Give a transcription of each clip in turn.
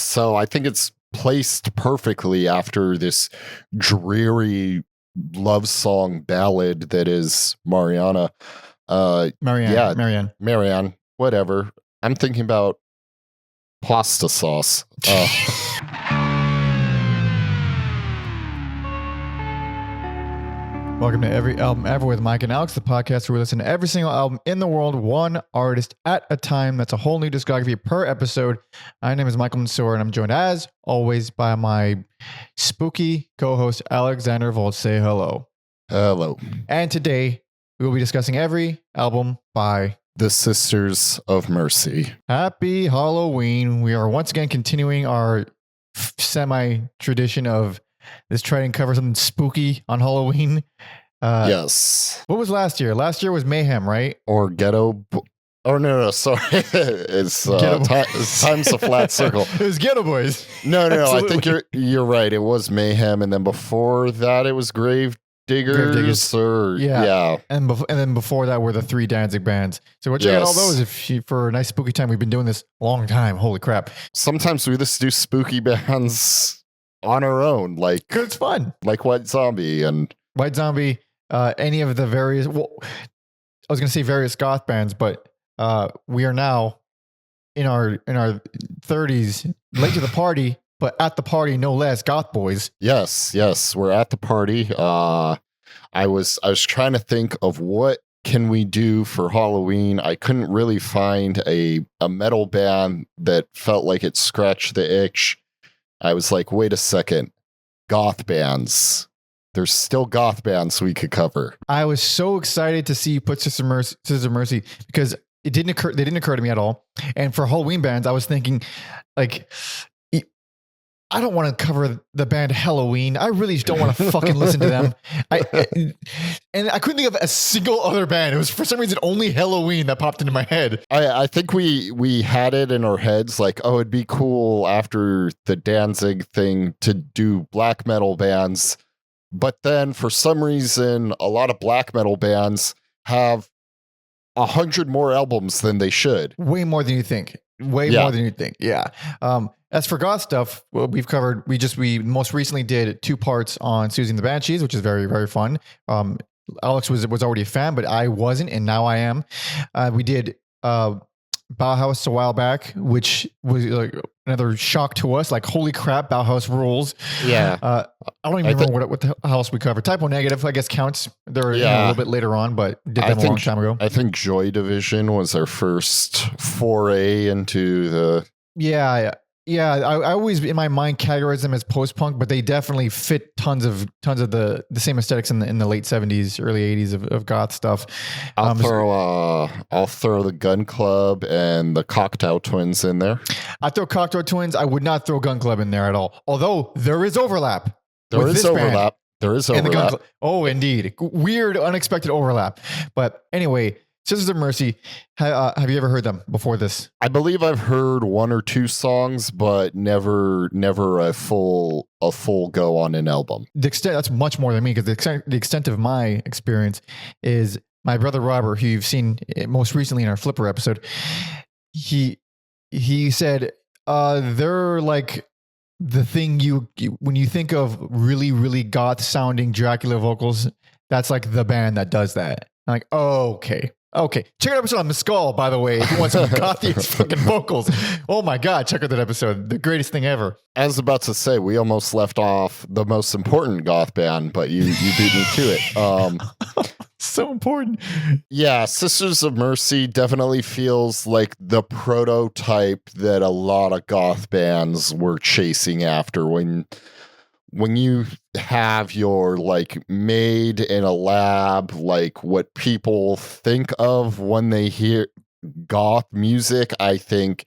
So I think it's placed perfectly after this dreary love song ballad that is Mariana. Marianne, whatever. I'm thinking about pasta sauce. Welcome to Every Album Ever with Mike and Alex, the podcast where we listen to every single album in the world, one artist at a time. That's a whole new discography per episode. My name is Michael Mansour, and I'm joined as always by my spooky co-host, Alexander Volt. Say hello. Hello. And today we will be discussing every album by the Sisters of Mercy. Happy Halloween. We are once again continuing our semi-tradition of let's try and cover something spooky on Halloween. Yes. What was last year? Last year was Mayhem, right? Or Ghetto... no, sorry. It's time's a flat circle. It was Ghetto Boys. No. I think you're right. It was Mayhem, and then before that, it was Grave Diggers. Yeah. And then before that were the three Danzig bands. So we'll check out all those for a nice spooky time. We've been doing this a long time. Holy crap. Sometimes we just do spooky bands on our own, like it's fun, like White Zombie, any of the various. Well, I was going to say various goth bands, but we are now in our 30s, late to the party, but at the party no less. Goth boys. Yes, we're at the party. I was trying to think of what can we do for Halloween. I couldn't really find a metal band that felt like it scratched the itch. I was like, wait a second, goth bands. There's still goth bands we could cover. I was so excited to see you put Sisters of Mercy because they didn't occur to me at all. And for Halloween bands, I was thinking, like, I don't want to cover the band Halloween. I really just don't want to fucking listen to them. And I couldn't think of a single other band. It was for some reason only Halloween that popped into my head. I think we had it in our heads like, oh, it'd be cool after the Danzig thing to do black metal bands. But then for some reason, a lot of black metal bands have 100 more albums than they should. Way more than you think. More than you think. Yeah. As for goth stuff, well, we most recently did 2 parts on Siouxsie and the Banshees, which is very, very fun. Alex was already a fan, but I wasn't, and now I am. We did Bauhaus a while back, which was like another shock to us. Like, holy crap, Bauhaus rules. Yeah. I don't even remember what the else we covered. Typo Negative, I guess, counts. They're a little bit later on, but did them a long time ago. I think Joy Division was our first foray into the... Yeah. I always in my mind categorize them as post-punk, but they definitely fit tons of the same aesthetics in the late 70s, early 80s of goth stuff. I'll throw the Gun Club and the Cocktail Twins in there. I throw Cocktail Twins. I would not throw Gun Club in there at all. Although there is overlap. There is overlap. Oh, indeed. Weird, unexpected overlap. But anyway, Sisters of Mercy, have you ever heard them before this? I believe I've heard 1 or 2 songs, but never a full go on an album. That's much more than me, because the extent of my experience is my brother Robert, who you've seen most recently in our Flipper episode. He said they're like the thing you when you think of really, really goth sounding Dracula vocals, that's like the band that does that. I'm like, oh, okay. Check out episode on Mescal, by the way, if you want some gothy fucking vocals. Oh my God, check out that episode. The greatest thing ever. I was about to say, we almost left off the most important goth band, but you beat me to it. So important. Yeah, Sisters of Mercy definitely feels like the prototype that a lot of goth bands were chasing after when you have your like made in a lab, like what people think of when they hear goth music. I think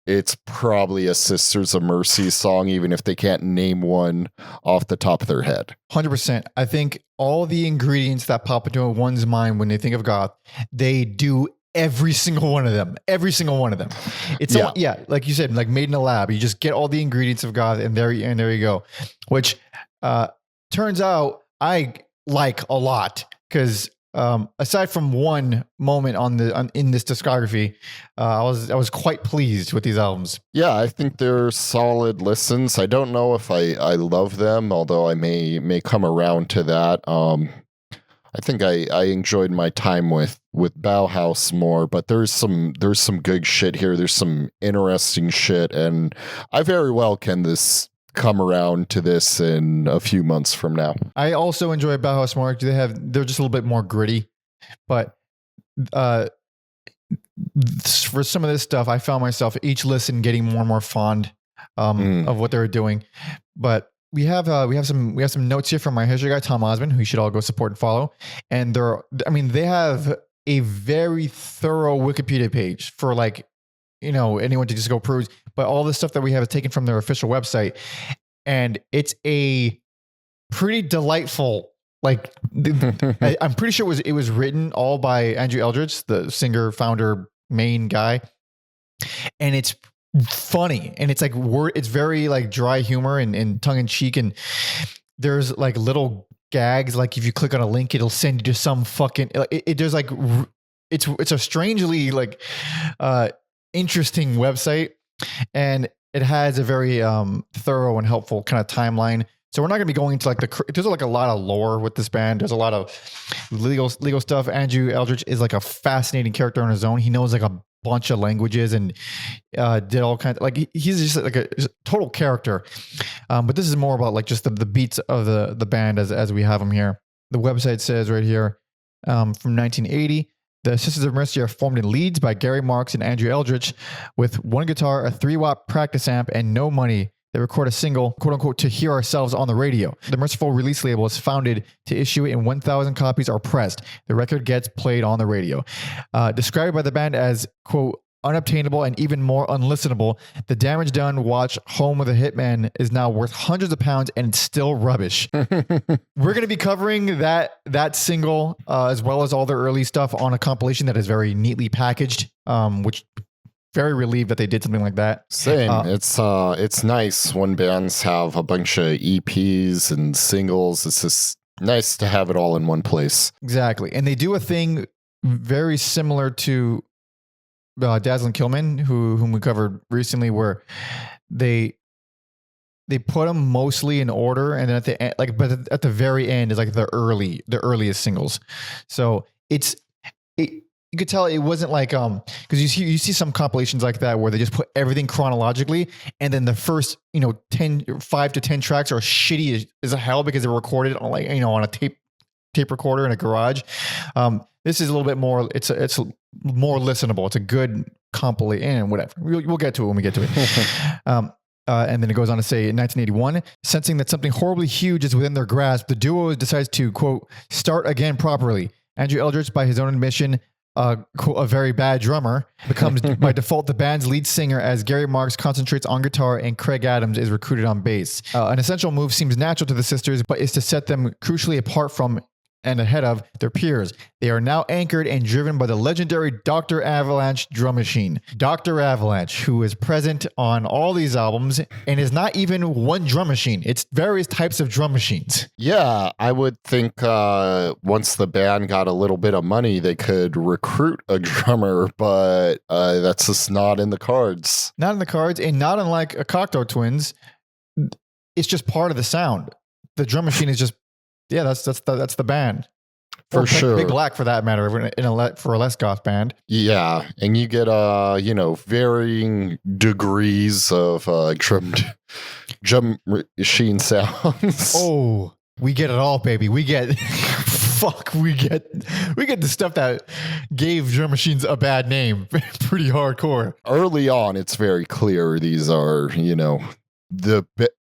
it's probably a Sisters of Mercy song, even if they can't name one off the top of their head. 100%. I think all the ingredients that pop into one's mind when they think of goth, they do every single one of them. It's like you said, like made in a lab. You just get all the ingredients of goth, and there you go. Which turns out I like a lot, because aside from one moment in this discography, I was quite pleased with these albums. Yeah, I think they're solid listens. I don't know if I love them, although I may come around to that. I think I enjoyed my time with Bauhaus more, but there's some good shit here. There's some interesting shit, and I very well can come around to this in a few months from now. I also enjoy Bauhaus more. They're just a little bit more gritty, but for some of this stuff, I found myself each listen getting more and more fond of what they were doing. But we have some notes here from our history guy Tom Osman, who you should all go support and follow. And they have a very thorough Wikipedia page for anyone to just go peruse. But all the stuff that we have is taken from their official website, and it's a pretty delightful. I'm pretty sure it was written all by Andrew Eldritch, the singer, founder, main guy, and it's funny, and it's it's very dry humor and tongue in cheek, and there's little gags. If you click on a link, it'll send you to some fucking. There's it's a strangely interesting website, and it has a very thorough and helpful kind of timeline. So we're not going to be going into there's a lot of lore with this band. There's a lot of legal stuff. Andrew Eldritch is a fascinating character on his own. He knows a bunch of languages and did all kinds of, he's just a total character. But this is more about just the beats of the band as we have them here. The website says right here from 1980. The Sisters of Mercy are formed in Leeds by Gary Marks and Andrew Eldritch with one guitar, a 3-watt practice amp, and no money. They record a single, quote unquote, to hear ourselves on the radio. The Merciful release label is founded to issue it in 1,000 copies are pressed. The record gets played on the radio. Described by the band as, quote, unobtainable and even more unlistenable, the damage done watch Home of the Hitman is now worth hundreds of pounds and it's still rubbish. We're going to be covering that single as well as all the early stuff on a compilation that is very neatly packaged, which very relieved that they did something like that. Same. It's nice when bands have a bunch of EPs and singles. It's just nice to have it all in one place. Exactly. And they do a thing very similar to Dazzling Killman, whom we covered recently, where they put them mostly in order, and then at the end, but at the very end is the earliest singles. So you could tell it wasn't because you see some compilations like that where they just put everything chronologically, and then the first 5 to 10 tracks are shitty as hell because they're recorded on on a tape recorder in a garage. This is a little bit more. It's more listenable. It's a good compilation and whatever. We'll get to it when we get to it. And then it goes on to say, in 1981, sensing that something horribly huge is within their grasp, the duo decides to, quote, start again properly. Andrew Eldritch, by his own admission, a very bad drummer, becomes by default the band's lead singer as Gary Marks concentrates on guitar and Craig Adams is recruited on bass. An essential move seems natural to the sisters, but is to set them crucially apart from and ahead of their peers. They are now anchored and driven by the legendary Dr. Avalanche drum machine. Dr. Avalanche, who is present on all these albums and is not even one drum machine. It's various types of drum machines. Yeah, I would think once the band got a little bit of money, they could recruit a drummer, but that's just not in the cards. Not in the cards, and not unlike a Cocteau Twins, it's just part of the sound. The drum machine is just that's the band. For sure. Big Black, for that matter, for a less goth band. Yeah, and you get varying degrees of drum machine sounds. Oh, we get it all, baby. We get we get the stuff that gave drum machines a bad name. Pretty hardcore. Early on, it's very clear these are the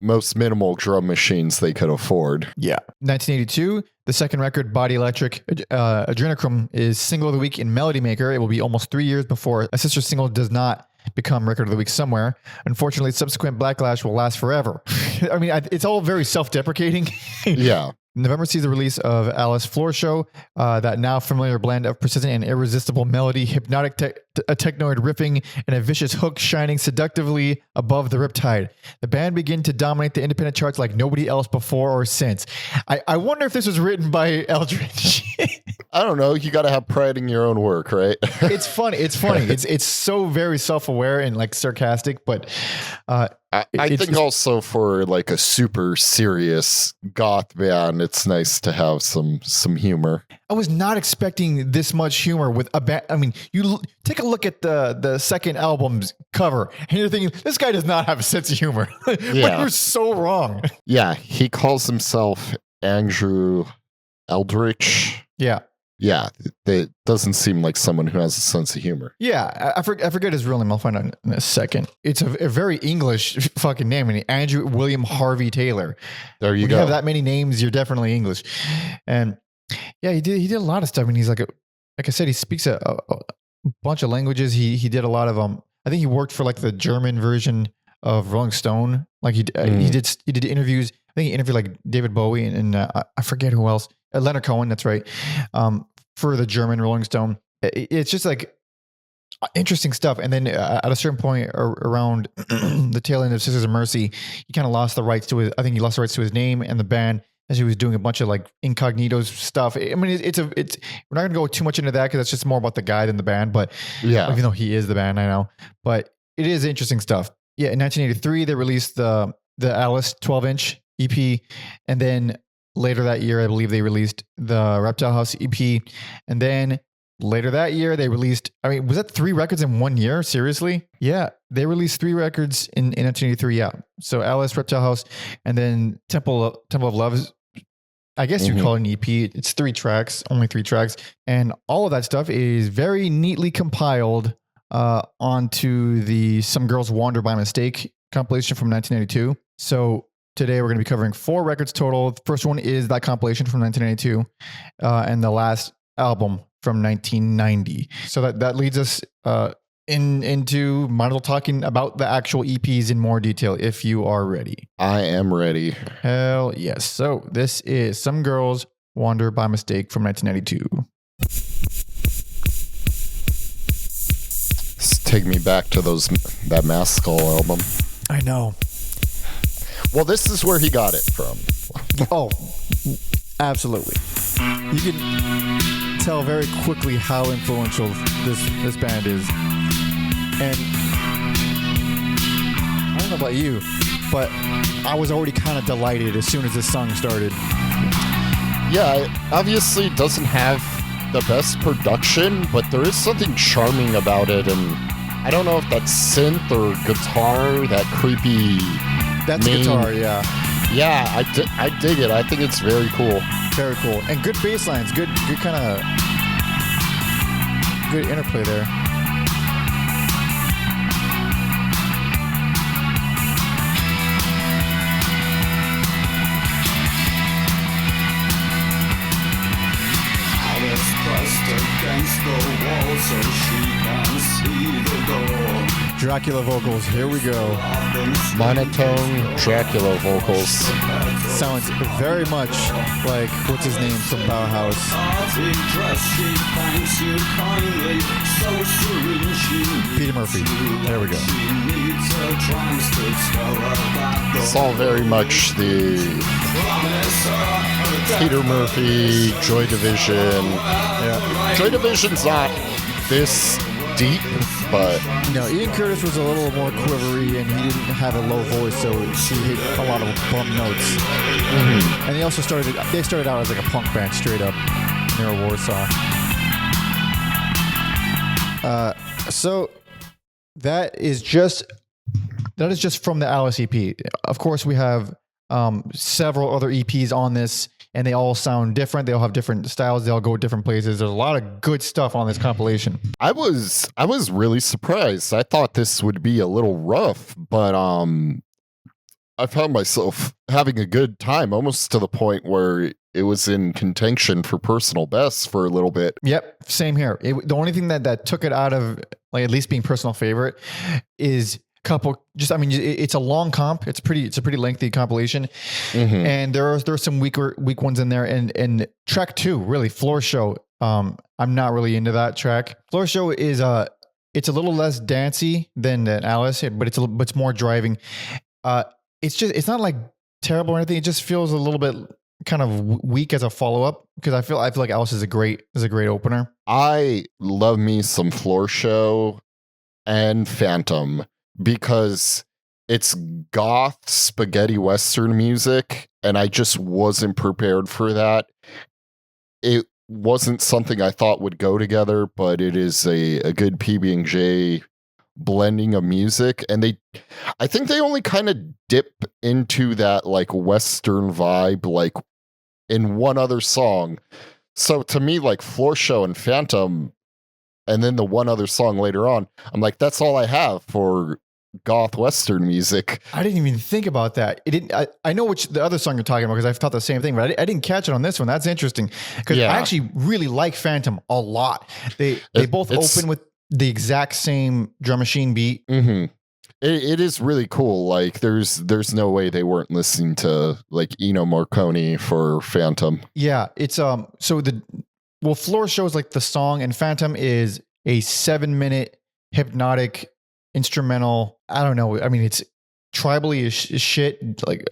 most minimal drum machines they could afford. Yeah. 1982, the second record, Body Electric, Adrenochrome, is single of the week in Melody Maker. It will be almost 3 years before a sister single does not become record of the week somewhere. Unfortunately, subsequent backlash will last forever. I mean, it's all very self-deprecating. Yeah. November sees the release of Alice Floor Show, that now familiar blend of persistent and irresistible melody, hypnotic technoid riffing, and a vicious hook shining seductively above the riptide. The band begin to dominate the independent charts like nobody else before or since. I wonder if this was written by Eldritch. I don't know. You got to have pride in your own work, right? It's funny. It's so very self-aware and like sarcastic, but I think also for like a super serious goth band, it's nice to have some humor. I was not expecting this much humor with a band. I mean, you take a look at the second album's cover, and you're thinking this guy does not have a sense of humor. But you're so wrong. Yeah, he calls himself Andrew Eldritch. Yeah, it doesn't seem like someone who has a sense of humor. Yeah, I forget his real name. I'll find out in a second. It's a very English fucking name. I mean, Andrew William Harvey Taylor. There you when go. You have that many names, you're definitely English. And yeah, he did a lot of stuff. I mean, he's like I said, he speaks a bunch of languages. He did a lot of I think he worked for like the German version of Rolling Stone. Like he did interviews. I think he interviewed like David Bowie and I forget who else. Leonard Cohen, that's right. For the German Rolling Stone. It's just like interesting stuff. And then at a certain point around the tail end of Sisters of Mercy, he kind of lost the rights to he lost the rights to his name and the band as he was doing a bunch of like incognito stuff. I mean, we're not going to go too much into that because that's just more about the guy than the band, but yeah, even though he is the band, I know, but it is interesting stuff. Yeah. In 1983, they released the Alice 12-inch EP, and then later that year, I believe they released the Reptile House EP. And then later that year, they released, I mean, was that 3 records in 1 year? Seriously? Yeah. They released 3 records in 1983. Yeah. So Alice, Reptile House, and then Temple of Love. I guess you'd call it an EP. It's 3 tracks, only 3 tracks. And all of that stuff is very neatly compiled onto the Some Girls Wander by Mistake compilation from 1992. So today we're going to be covering 4 records total. The first one is that compilation from 1992, and the last album from 1990. So that leads us into Model talking about the actual EPs in more detail, if you are ready. I am ready. Hell yes. So this is Some Girls Wander by Mistake from 1992. Take me back to that Maskell album. I know. Well, this is where he got it from. Oh, absolutely. You can tell very quickly how influential this band is. And I don't know about you, but I was already kind of delighted as soon as this song started. Yeah, it obviously doesn't have the best production, but there is something charming about it. And I don't know if that's synth or guitar, that creepy... That's guitar, yeah. Yeah, I dig it. I think it's very cool. Very cool. And good bass lines. Good kind of... Good interplay there. Alice pressed against the wall so she can see the door. Dracula vocals, here we go. Monotone Dracula vocals. Sounds very much like, what's his name from Bauhaus? Peter Murphy. There we go. It's all very much the Peter Murphy, Joy Division. Yeah. Joy Division's not this deep, but... No, Ian Curtis was a little more quivery, and he didn't have a low voice, so he hit a lot of bump notes. Mm-hmm. And they also started out as like a punk band, straight up, near Warsaw. So that is just from the Alice EP. Of course, we have several other EPs on this, and they all sound different. They all have different styles. They all go different places. There's a lot of good stuff on this compilation. I was really surprised. I thought this would be a little rough, but I found myself having a good time, almost to the point where it was in contention for personal best for a little bit. Yep, same here. The only thing that took it out of like at least being personal favorite is couple. Just I mean, it's a long comp. It's a pretty lengthy compilation, and there are some weak ones in there. And track 2, really, Floor Show. I'm not really into that track. Floor Show is it's a little less dancey than Alice, but it's more driving. It's not like terrible or anything. It just feels a little bit kind of weak as a follow up because I feel like Alice is a great opener. I love me some Floor Show and Phantom because it's goth spaghetti western music, and I just wasn't prepared for that. It wasn't something I thought would go together, but it is a good PB&J blending of music, and I think they only kind of dip into that like western vibe like in one other song. So to me, like Floor Show and Phantom, and then the one other song later on, I'm like, that's all I have for goth western music. I didn't even think about that. It didn't. I know which the other song you're talking about because I've thought the same thing, but I didn't catch it on this one. That's interesting because I actually really like Phantom a lot. They both open with the exact same drum machine beat. It is really cool. Like there's no way they weren't listening to like Ennio Morricone for Phantom. Yeah, it's Floor Show is like the song, and Phantom is a 7-minute hypnotic instrumental. I don't know. I mean, it's tribally as shit, like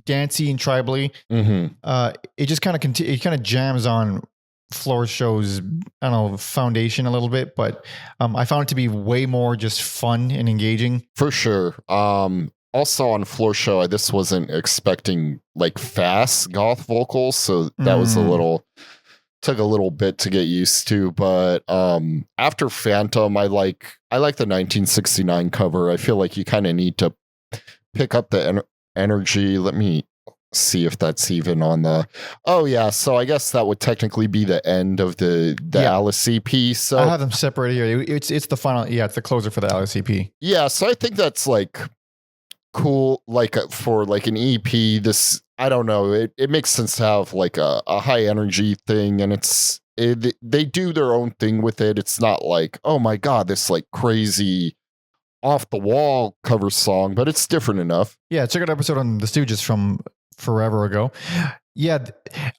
dancey and tribally. It just kind of jams on Floor Show's, I don't know, foundation a little bit, but I found it to be way more just fun and engaging. For sure. Also on Floor Show, this wasn't expecting like fast goth vocals, so that was took a little bit to get used to. But after Phantom, I like the 1969 cover. I feel like you kind of need to pick up the energy. Let me see if that's even on the. Oh yeah, so I guess that would technically be the end of the Alice EP. So I have them separated here. It's the final. Yeah, it's the closer for the Alice EP. Yeah, so I think that's like cool. Like for like an EP, this, I don't know. It makes sense to have like a high energy thing, and they do their own thing with it. It's not like, oh my god, this like crazy off the wall cover song, but it's different enough. Yeah, check out an episode on the Stooges from forever ago. Yeah,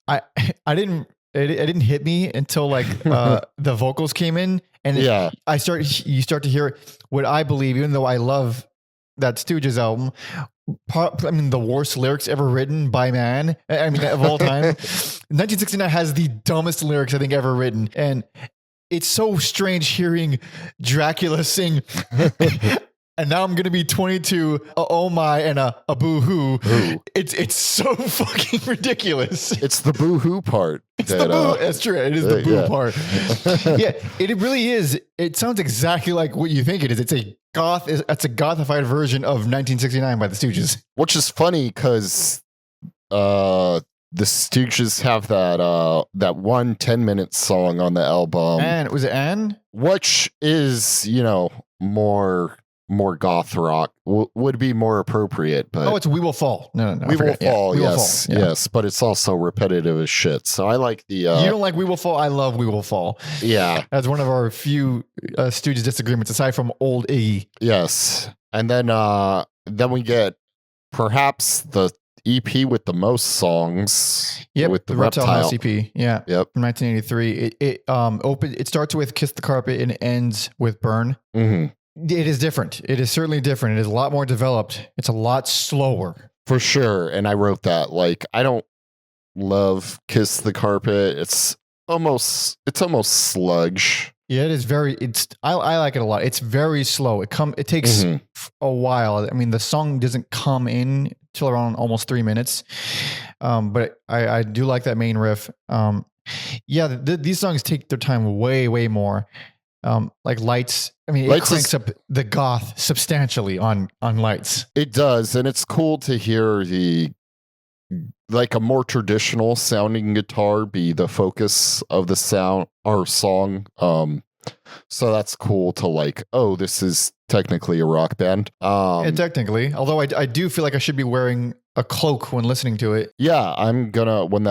it didn't hit me until like the vocals came in, and you start to hear what I believe, even though I love that Stooges album, I mean, the worst lyrics ever written by man. I mean, of all time. 1969 has the dumbest lyrics I think ever written, and it's so strange hearing Dracula sing. And now I'm gonna be 22. Oh my, and a boo-hoo. It's so fucking ridiculous. It's the boo-hoo part. It's the boo. That's true. It is the boo part. Yeah, it really is. It sounds exactly like what you think it is. It's a gothified version of 1969 by the Stooges. Which is funny because the Stooges have that one 10-minute song on the album. And was it Anne? Which is, more goth rock would be more appropriate, but it's We Will Fall. No, We Will Fall. Yes, but it's also repetitive as shit. So I like the. You don't like We Will Fall? I love We Will Fall. Yeah, that's one of our few Stooges disagreements, aside from old Iggy. Yes, and then we get perhaps the EP with the most songs. Yeah, with the Reptile House EP. Yeah, yep, from 1983. It starts with Kiss the Carpet and ends with Burn. It is different. It is certainly different. It is a lot more developed. It's a lot slower. For sure. And I wrote that. Like, I don't love Kiss the Carpet. It's almost sludge. Yeah, it is I like it a lot. It's very slow. It takes a while. I mean, the song doesn't come in till around almost 3 minutes. But I do like that main riff. These songs take their time way, way more. Like Lights. I mean, it cranks up the goth substantially on Lights. It does, and it's cool to hear like a more traditional sounding guitar be the focus of the sound or song. So that's cool to like, oh, this is technically a rock band. Technically, although I do feel like I should be wearing a cloak when listening to it. Yeah, I'm gonna when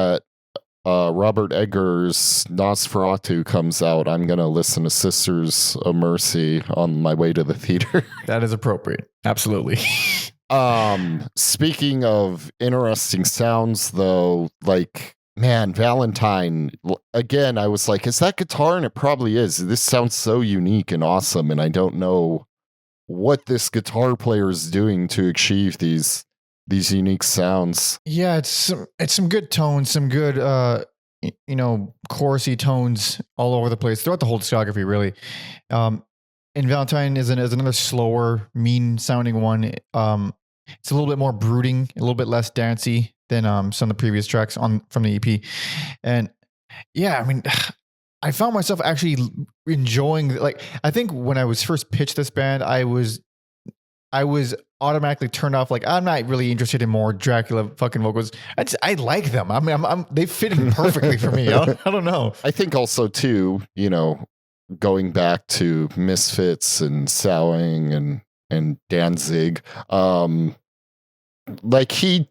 Robert Eggers' Nosferatu comes out, I'm going to listen to Sisters of Mercy on my way to the theater. That is appropriate. Absolutely. Speaking of interesting sounds, though, like, man, Valentine, again, I was like, is that guitar? And it probably is. This sounds so unique and awesome, and I don't know what this guitar player is doing to achieve these unique sounds. Yeah, it's some good tones, some good chorusy tones all over the place throughout the whole discography, really. And Valentine is another slower, mean sounding one. It's a little bit more brooding, a little bit less dancey than some of the previous tracks from the EP. And yeah, I mean, I found myself actually enjoying, like, I think when I was first pitched this band, I was automatically turned off. Like, I'm not really interested in more Dracula fucking vocals. I like them. I mean, they fit in perfectly for me. I don't know. I think also too, going back to Misfits and Sowing and Danzig, like he's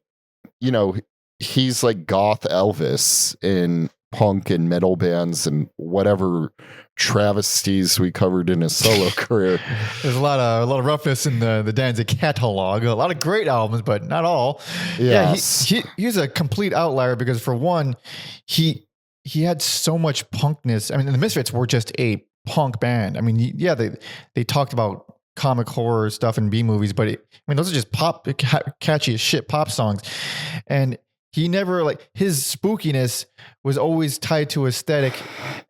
like goth Elvis in punk and metal bands and whatever travesties we covered in his solo career. There's a lot of roughness in the Danzig catalog. A lot of great albums, but not all. Yes. Yeah, he's a complete outlier because, for one, he had so much punkness. I mean, the Misfits were just a punk band. I mean, yeah, they talked about comic horror stuff in B movies, but those are just pop, catchy as shit pop songs. And he never, like, his spookiness was always tied to aesthetic,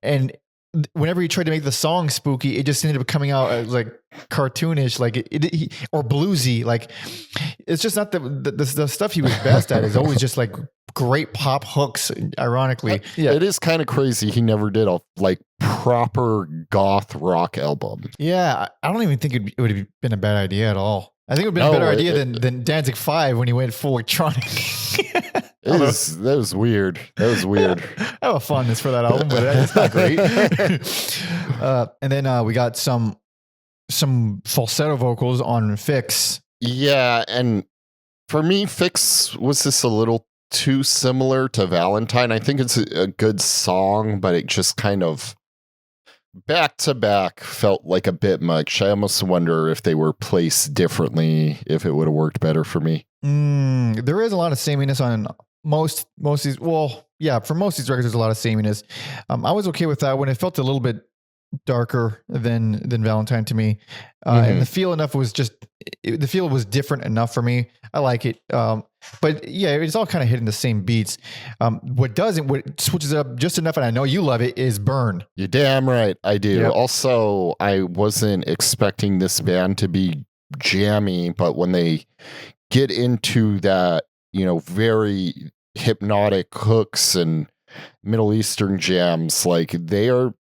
and whenever he tried to make the song spooky, it just ended up coming out as like cartoonish, like or bluesy. Like, it's just not the stuff he was best at. Is always just like great pop hooks. Ironically, yeah, it is kind of crazy. He never did a like proper goth rock album. Yeah, I don't even think it would have been a bad idea at all. I think it would have been a better idea than Danzig 5 when he went full electronic. That was weird. That was weird. I have a fondness for that album, but it's not great. And then we got some falsetto vocals on Fix. Yeah, and for me, Fix was just a little too similar to Valentine. I think it's a good song, but it just kind of back to back felt like a bit much. I almost wonder if they were placed differently, if it would have worked better for me. There is a lot of sameness on most of these. Well, yeah, for most of these records, there's a lot of sameness. I was okay with that when it felt a little bit darker than Valentine to me, and the feel was different enough for me. I like it, but yeah, it's all kind of hitting the same beats. What switches it up just enough, and I know you love it, is Burn. You're damn right, I do. Yep. Also, I wasn't expecting this band to be jammy, but when they get into that, very hypnotic hooks and Middle Eastern jams, like they are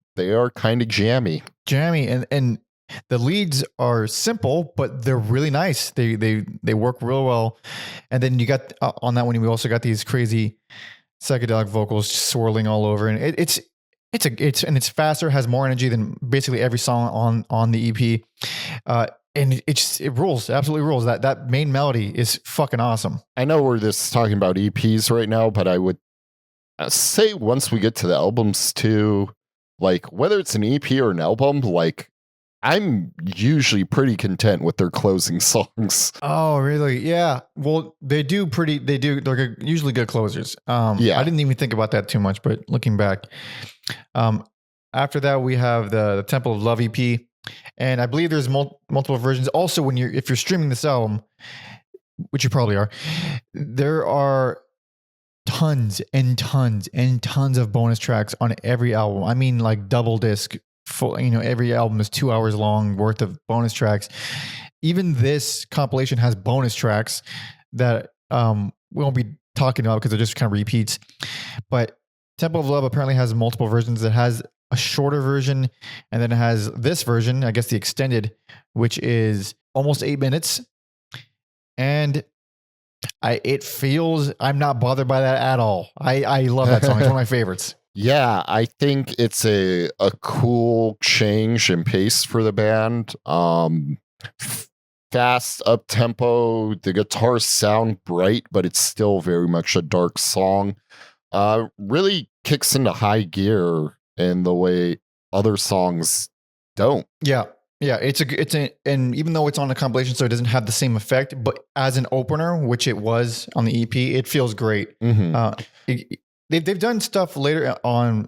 kind of jammy, and the leads are simple, but they're really nice. They work real well. And then you got on that one, we also got these crazy psychedelic vocals swirling all over, and it's faster, has more energy than basically every song on the EP. And it rules, absolutely rules. That main melody is fucking awesome. I know we're just talking about EPs right now, but I would say once we get to the albums too, like whether it's an EP or an album, like I'm usually pretty content with their closing songs. Oh, really? Yeah. Well, they're usually good closers. Yeah. I didn't even think about that too much, but looking back, after that we have the Temple of Love EP. And I believe there's multiple versions. Also, if you're streaming this album, which you probably are, there are tons and tons and tons of bonus tracks on every album. I mean, like double disc. Full, every album is 2 hours long worth of bonus tracks. Even this compilation has bonus tracks that we won't be talking about because they're just kind of repeats. But Temple of Love apparently has multiple versions. It has a shorter version, and then it has this version, I guess the extended, which is almost 8 minutes. And I'm not bothered by that at all. I love that song. It's one of my favorites. Yeah, I think it's a cool change in pace for the band. Fast, up tempo. The guitars sound bright, but it's still very much a dark song. really kicks into high gear in the way other songs don't. Yeah. Yeah, and even though it's on the compilation, so it doesn't have the same effect, but as an opener, which it was on the EP, it feels great. They've done stuff later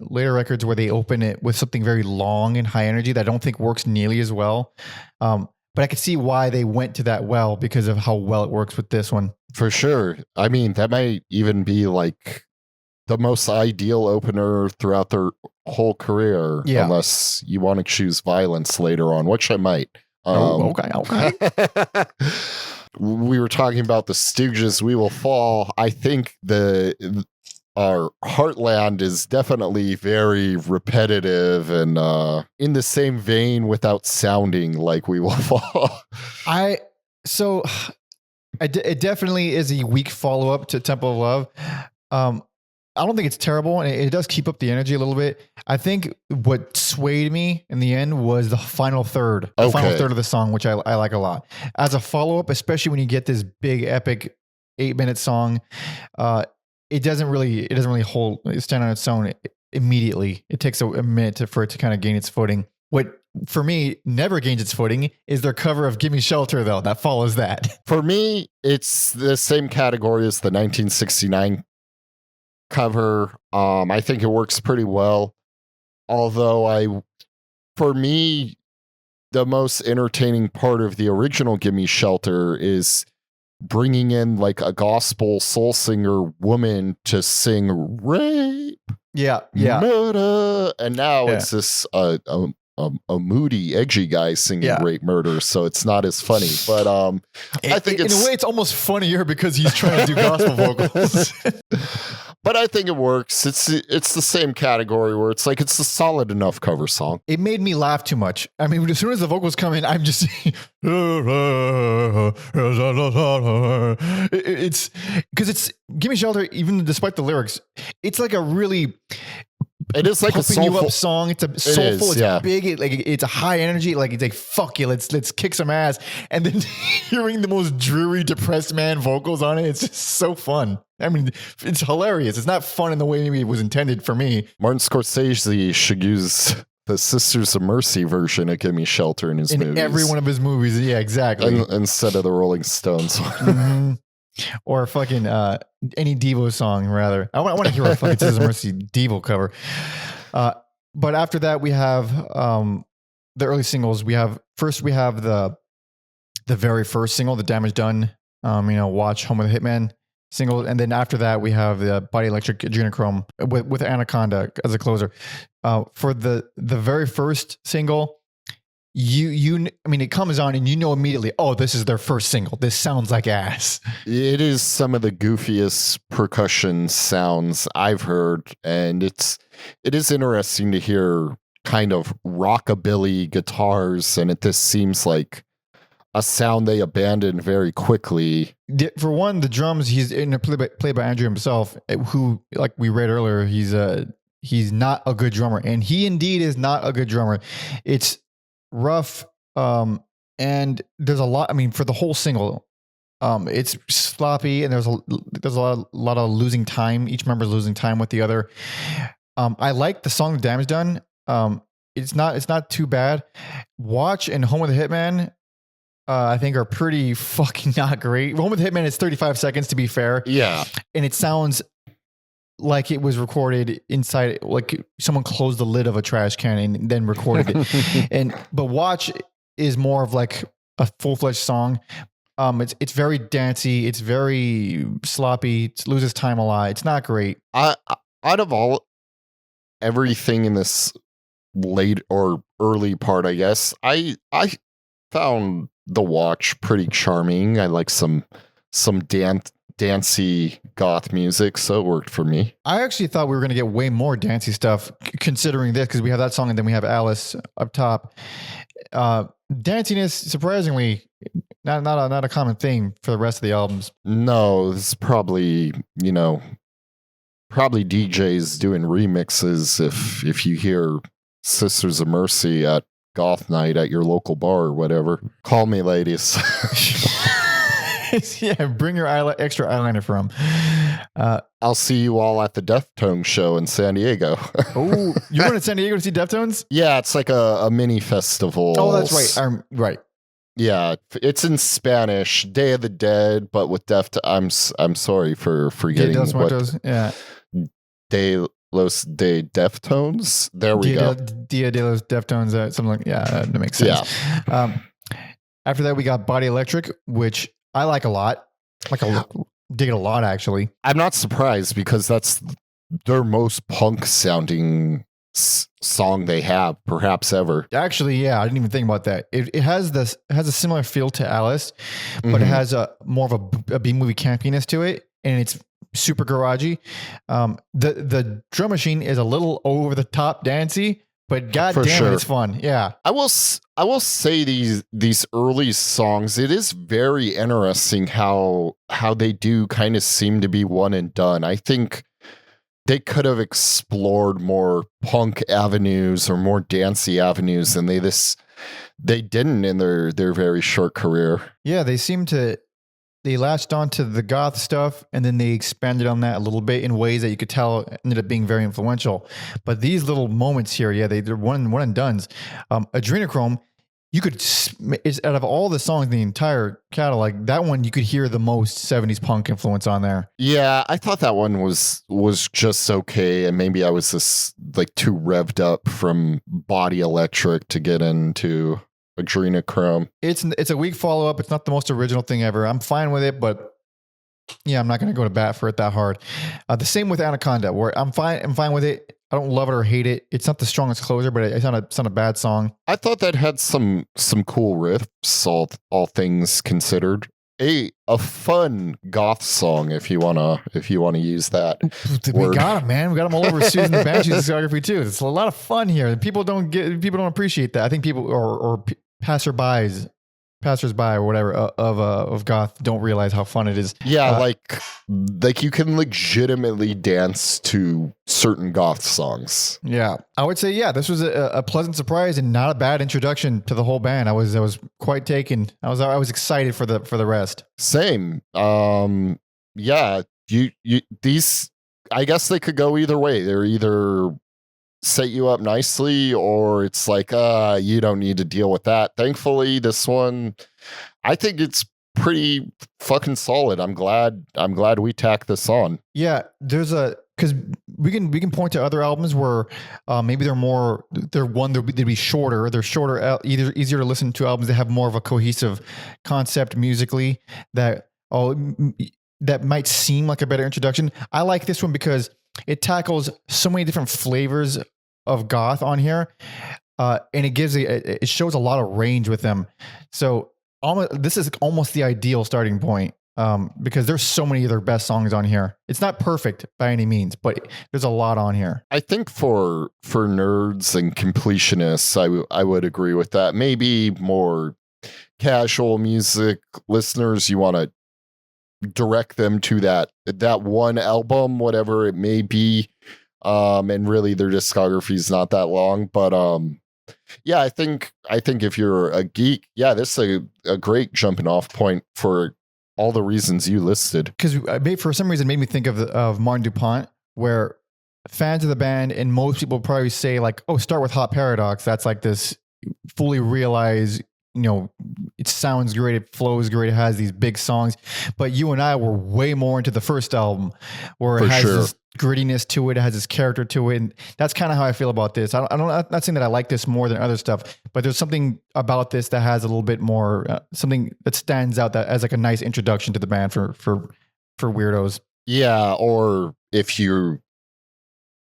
records where they open it with something very long and high energy that I don't think works nearly as well. But I could see why they went to that well because of how well it works with this one. For sure. I mean, that might even be like the most ideal opener throughout their whole career, unless you want to choose Violence later on, which I might. Okay. We were talking about the Stooges' We Will Fall. I think our Heartland is definitely very repetitive and in the same vein without sounding like We Will Fall. It definitely is a weak follow-up to Temple of Love. I don't think it's terrible, and it does keep up the energy a little bit. I think what swayed me in the end was the final third. The final third of the song, which I like a lot. As a follow-up, especially when you get this big, epic 8-minute song, it doesn't really stand on its own immediately. It takes a minute for it to kind of gain its footing. What, for me, never gains its footing is their cover of Gimme Shelter, though. That follows that. For me, it's the same category as the 1969 cover. I think it works pretty well. Although for me, the most entertaining part of the original Gimme Shelter is bringing in like a gospel soul singer woman to sing rape, murder, and now it's this a moody, edgy guy singing rape, murder, so it's not as funny. But I think in a way it's almost funnier because he's trying to do gospel vocals. But I think it works. It's the same category where it's like it's a solid enough cover song. It made me laugh too much. I mean, as soon as the vocals come in, I'm just it's because it's Gimme Shelter. Even despite the lyrics, it's like a really. It is like a soulful song. It's a soulful. It's big. It's a high energy. Like it's like fuck you. Let's kick some ass. And then hearing the most dreary, depressed man vocals on it, it's just so fun. I mean, it's hilarious. It's not fun in the way maybe it was intended for me. Martin Scorsese should use the Sisters of Mercy version of Gimme Shelter in his movies. Every one of his movies. Yeah, exactly. Instead of the Rolling Stones. Or fucking any Devo song, rather. I want to hear a fucking Sisters of Mercy Devo cover. But after that, we have the early singles. We have the very first single, The Damage Done. Watch Home of the Hitman single, and then after that, we have the Body Electric Adrenochrome with Anaconda as a closer. For the very first single, it comes on and immediately, oh, this is their first single. This sounds like ass. It is some of the goofiest percussion sounds I've heard, and it is interesting to hear kind of rockabilly guitars, and this seems like a sound they abandoned very quickly. For one, the drums, he's played by Andrew himself, who, like we read earlier, he's not a good drummer, and he indeed is not a good drummer. It's rough, and there's a lot. I mean, for the whole single, it's sloppy, and there's a lot of losing time. Each member's losing time with the other. I like the song "The Damage Done." It's not too bad. Watch and Home with the Hitman, I think are pretty fucking not great. Home with the Hitman is 35 seconds, to be fair. Yeah, and it sounds like it was recorded inside, like someone closed the lid of a trash can and then recorded it. But Watch is more of like a full-fledged song. It's very dancey. It's very sloppy. It loses time a lot. It's not great. Out of everything in this late or early part, I guess, I found the Watch pretty charming. I like some dancey goth music, so it worked for me. I actually thought we were going to get way more dancey stuff considering this, because we have that song and then we have Alice up top. Danciness, surprisingly, not a common theme for the rest of the albums. No, this is probably DJs doing remixes. If you hear Sisters of Mercy at goth night at your local bar or whatever, call me, ladies. Yeah, bring your extra eyeliner for him. I'll see you all at the Deftones show in San Diego. Oh, you went to San Diego to see Deftones? Yeah, it's like a mini festival. Oh, that's right. Right. Yeah, it's in Spanish, Day of the Dead, but with I'm sorry for forgetting what. Yeah. De Deftones. There we go. Dia de los Deftones. Something like that makes sense. Yeah. After that, we got Body Electric, which I like a lot. Dig it a lot, actually. I'm not surprised because that's their most punk sounding song they have, perhaps ever. Actually, yeah, I didn't even think about that. It has a similar feel to Alice, but it has a more of a B movie campiness to it, and it's super garagey. The drum machine is a little over the top dancey, but goddamn it, it's fun. Yeah, I will say these early songs, it is very interesting how they do kind of seem to be one and done. I think they could have explored more punk avenues or more dancey avenues, and they didn't in their very short career. Yeah, they latched onto the goth stuff, and then they expanded on that a little bit in ways that you could tell ended up being very influential. But these little moments here, yeah, they're one and dones. Adrenochrome, it's out of all the songs in the entire catalog, that one you could hear the most 70s punk influence on there. Yeah, I thought that one was just okay, and maybe I was just like too revved up from Body Electric to get into Adrenochrome. It's a weak follow-up. It's not the most original thing ever. I'm fine with it, but yeah, I'm not going to go to bat for it that hard. The same with Anaconda, where I'm fine with it. I don't love it or hate it. It's not the strongest closer, but it's not a bad song. I thought that had some cool riffs, all things considered. A fun goth song, if you wanna use that. We got them, man. We got them all over Susan the Banshees discography too. It's a lot of fun here. People don't appreciate that. I think people or passersby or whatever of goth don't realize how fun it is. Yeah, like you can legitimately dance to certain goth songs. Yeah, I would say this was a pleasant surprise and not a bad introduction to the whole band. I was quite taken. I was excited for the rest. Same. Yeah, these, I guess they could go either way. They're either set you up nicely or it's like you don't need to deal with that. Thankfully this one, I think it's pretty fucking solid. I'm glad we tacked this on. Yeah, because we can point to other albums where maybe they'd be shorter. They're shorter, either easier to listen to albums that have more of a cohesive concept musically that might seem like a better introduction. I like this one because it tackles so many different flavors of goth on here, and it shows a lot of range with them. So this is almost the ideal starting point, because there's so many of their best songs on here. It's not perfect by any means, but there's a lot on here. I think for nerds and completionists, I would agree with that. Maybe more casual music listeners, you want to direct them to that one album, whatever it may be. And really their discography is not that long, but yeah, I think if you're a geek, yeah, this is a great jumping off point for all the reasons you listed. Because for some reason, it made me think of Martin DuPont, where fans of the band and most people probably say like, oh, start with Hot Paradox. That's like this fully realized, it sounds great, it flows great, it has these big songs. But you and I were way more into the first album, where it has this grittiness to it, has this character to it, and that's kind of how I feel about this. I'm not saying that I like this more than other stuff, but there's something about this that has a little bit more something that stands out that as like a nice introduction to the band for weirdos. Yeah, or if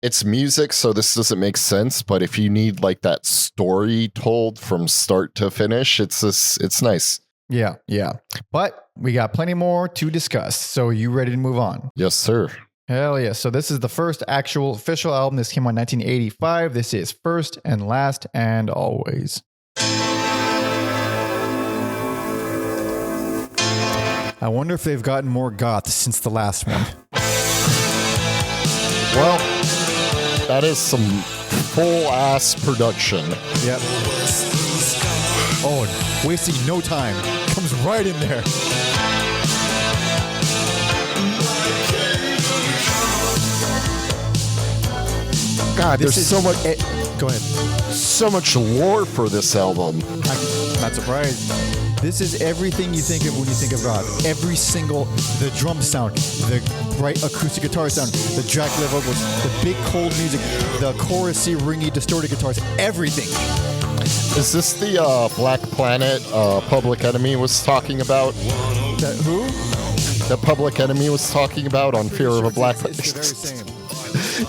it's music, so this doesn't make sense, but if you need like that story told from start to finish, it's nice. Yeah. But we got plenty more to discuss. So you ready to move on? Yes, sir. Hell yeah. So this is the first actual official album. This came out in 1985. This is First and Last and Always. I wonder if they've gotten more goth since the last one. Well, that is some full-ass production. Yep. Oh, wasting no time. Comes right in there. God, there's so much. Go ahead. So much lore for this album. I'm not surprised. This is everything you think of when you think of goth. Every single, the drum sound, the bright acoustic guitar sound, the jack level vocals, the big cold music, the chorusy, ringy, distorted guitars, everything. Is this the Black Planet Public Enemy was talking about? Who? The Public Enemy was talking about on Fear of a Black Planet. It's the very same.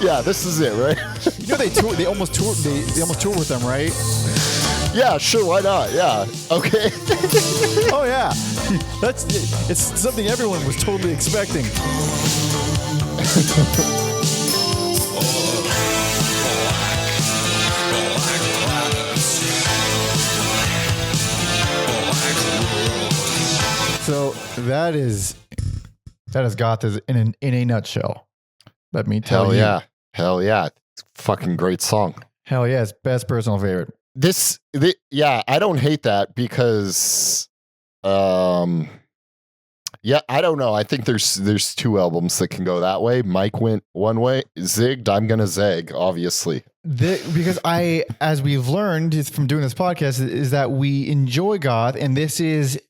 Yeah, this is it, right? You know they almost tour with them, right? Yeah, sure, why not? Yeah, okay. Oh yeah, it's something everyone was totally expecting. So that is goth in a nutshell. Let me tell you. Hell yeah. Fucking great song. Hell yeah, it's best personal favorite. Yeah, I don't hate that because, yeah, I don't know. I think there's two albums that can go that way. Mike went one way, zigged. I'm gonna zag, obviously. Because as we've learned from doing this podcast, is that we enjoy goth, and this is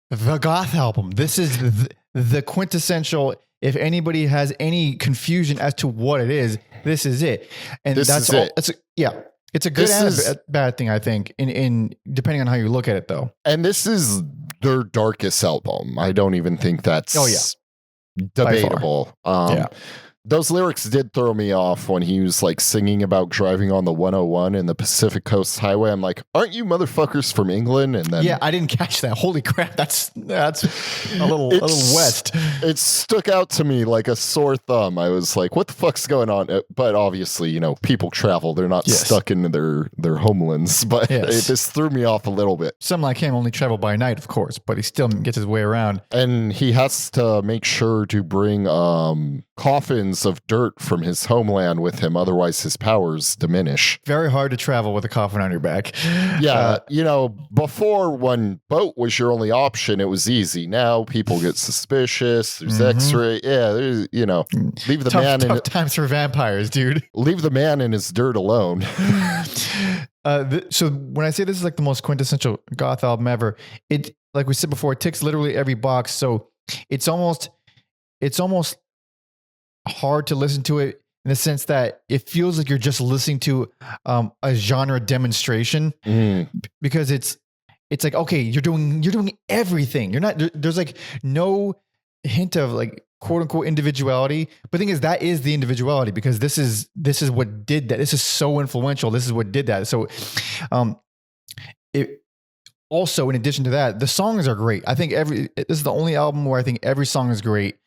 the goth album. This is the quintessential. If anybody has any confusion as to what it is, this is it. And that's all. It's a good and a bad thing, I think, in depending on how you look at it, though. And this is their darkest album. I don't even think that's debatable. Those lyrics did throw me off when he was like singing about driving on the 101 and the Pacific Coast Highway. I'm like, aren't you motherfuckers from England? And then I didn't catch that. Holy crap, that's a little west. It stuck out to me like a sore thumb. I was like, what the fuck's going on? But obviously, people travel. They're not stuck in their homelands. But it just threw me off a little bit. Some like him only travel by night, of course, but he still gets his way around. And he has to make sure to bring coffins of dirt from his homeland with him, otherwise his powers diminish. Very hard to travel with a coffin on your back. Yeah, before when boat was your only option, it was easy. Now people get suspicious. There's X-ray. Yeah, there's leave the man in tough times for vampires, dude. Leave the man in his dirt alone. So when I say this is like the most quintessential goth album ever, it, like we said before, it ticks literally every box. So it's almost hard to listen to it in the sense that it feels like you're just listening to a genre demonstration because it's like, okay, you're doing everything. You're not, there's like no hint of like quote unquote individuality. But the thing is, that is the individuality because this is what did that. This is so influential. This is what did that. So it also, in addition to that, the songs are great. I think this is the only album where I think every song is great.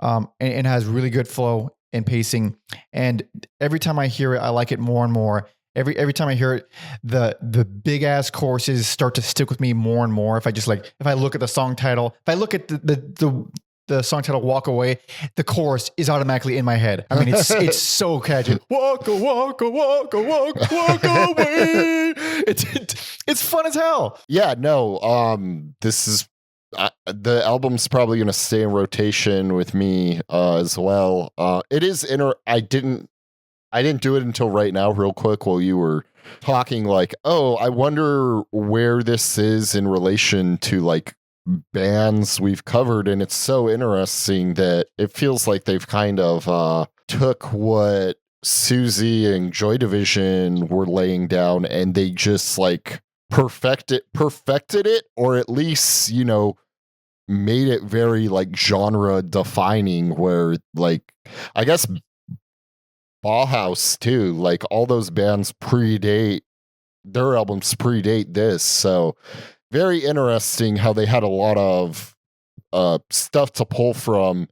And has really good flow and pacing. And every time I hear it, I like it more and more. Every time I hear it, the big ass choruses start to stick with me more and more. If I look at the song title, if I look at the song title "Walk Away," the chorus is automatically in my head. I mean, it's so catchy. Walk away. It's fun as hell. Yeah, no. This is. The album's probably going to stay in rotation with me as well. It is I didn't do it until right now, real quick, while you were talking. Like, oh, I wonder where this is in relation to like bands we've covered, and it's so interesting that it feels like they've kind of took what Siouxsie and Joy Division were laying down, and they just like perfected it, or at least made it very like genre defining, where like I guess Bauhaus too, like all those bands their albums predate this. So very interesting how they had a lot of stuff to pull from,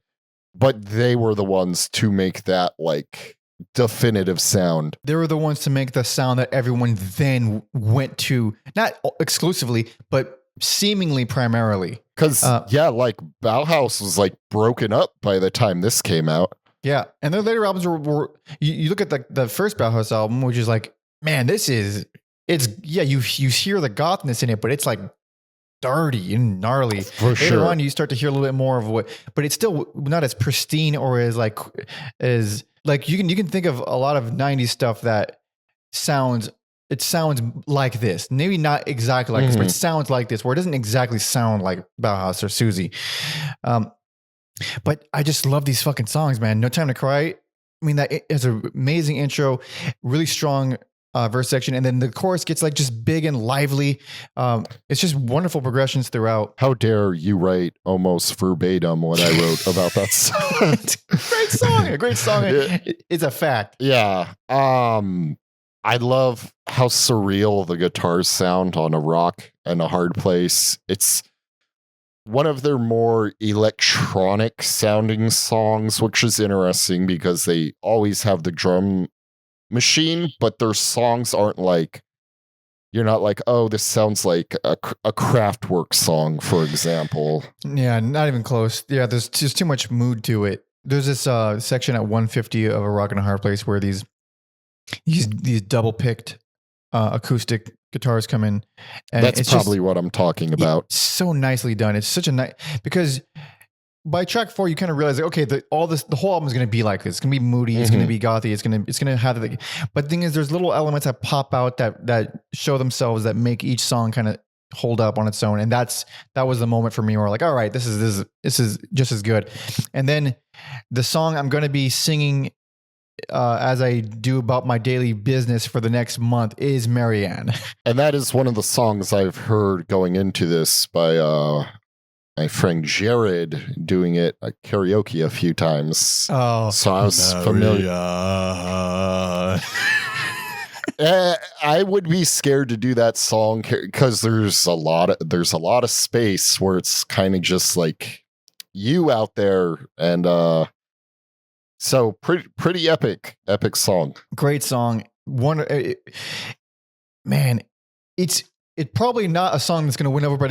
but they were the ones to make that like definitive sound. They were the ones to make the sound that everyone then went to, not exclusively, but seemingly primarily. Because like Bauhaus was like broken up by the time this came out. Yeah, and their later albums were you look at the first Bauhaus album, which is like, man, you hear the gothness in it, but it's like dirty and gnarly. For sure. Later on, you start to hear a little bit more of but it's still not as pristine or as like as like you can think of a lot of 90s stuff that sounds like this. Maybe not exactly like this, but it sounds like this, where it doesn't exactly sound like Bauhaus or Siouxsie. But I just love these fucking songs, man. No Time to Cry. I mean, that is an amazing intro, really strong verse section, and then the chorus gets like just big and lively. It's just wonderful progressions throughout. How dare you write almost verbatim what I wrote about that song? Great song, a great song. It's a fact. Yeah. I love how surreal the guitars sound on A Rock and a Hard Place. It's one of their more electronic sounding songs, which is interesting because they always have the drum machine, but their songs aren't like, you're not like, oh, this sounds like a Kraftwerk song, for example. Yeah, not even close. Yeah, there's just too much mood to it. There's this section at 150 of A Rock and a Hard Place where these double picked acoustic guitars come in, and that's probably what I'm talking about. It's so nicely done. It's such a nice, because by track 4 you kind of realize like, okay, the whole album is going to be like this. It's going to be moody. It's going to be gothy. It's going to have the. But the thing is, there's little elements that pop out that show themselves, that make each song kind of hold up on its own. And that was the moment for me where like, all right, this is just as good. And then the song I'm going to be singing as I do about my daily business for the next month is Marianne. And that is one of the songs I've heard going into this by my friend Jared doing it at karaoke a few times. Oh, so I was familiar. I would be scared to do that song because there's a lot of space where it's kind of just like you out there, and so pretty epic song. Great song. Man, it's probably not a song that's going to win over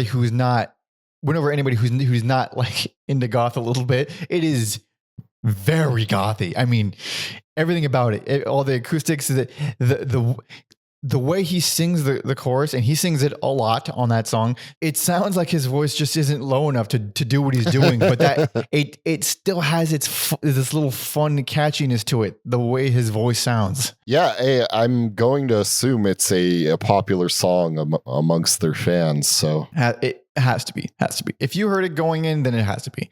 anybody who's not like into goth a little bit. It is very gothy. I mean, everything about it, all the acoustics, the way he sings the chorus, and he sings it a lot on that song. It sounds like his voice just isn't low enough to do what he's doing, but that it still has this little fun catchiness to it, the way his voice sounds. Yeah, I'm going to assume it's a popular song amongst their fans. So it has to be. If you heard it going in, then it has to be.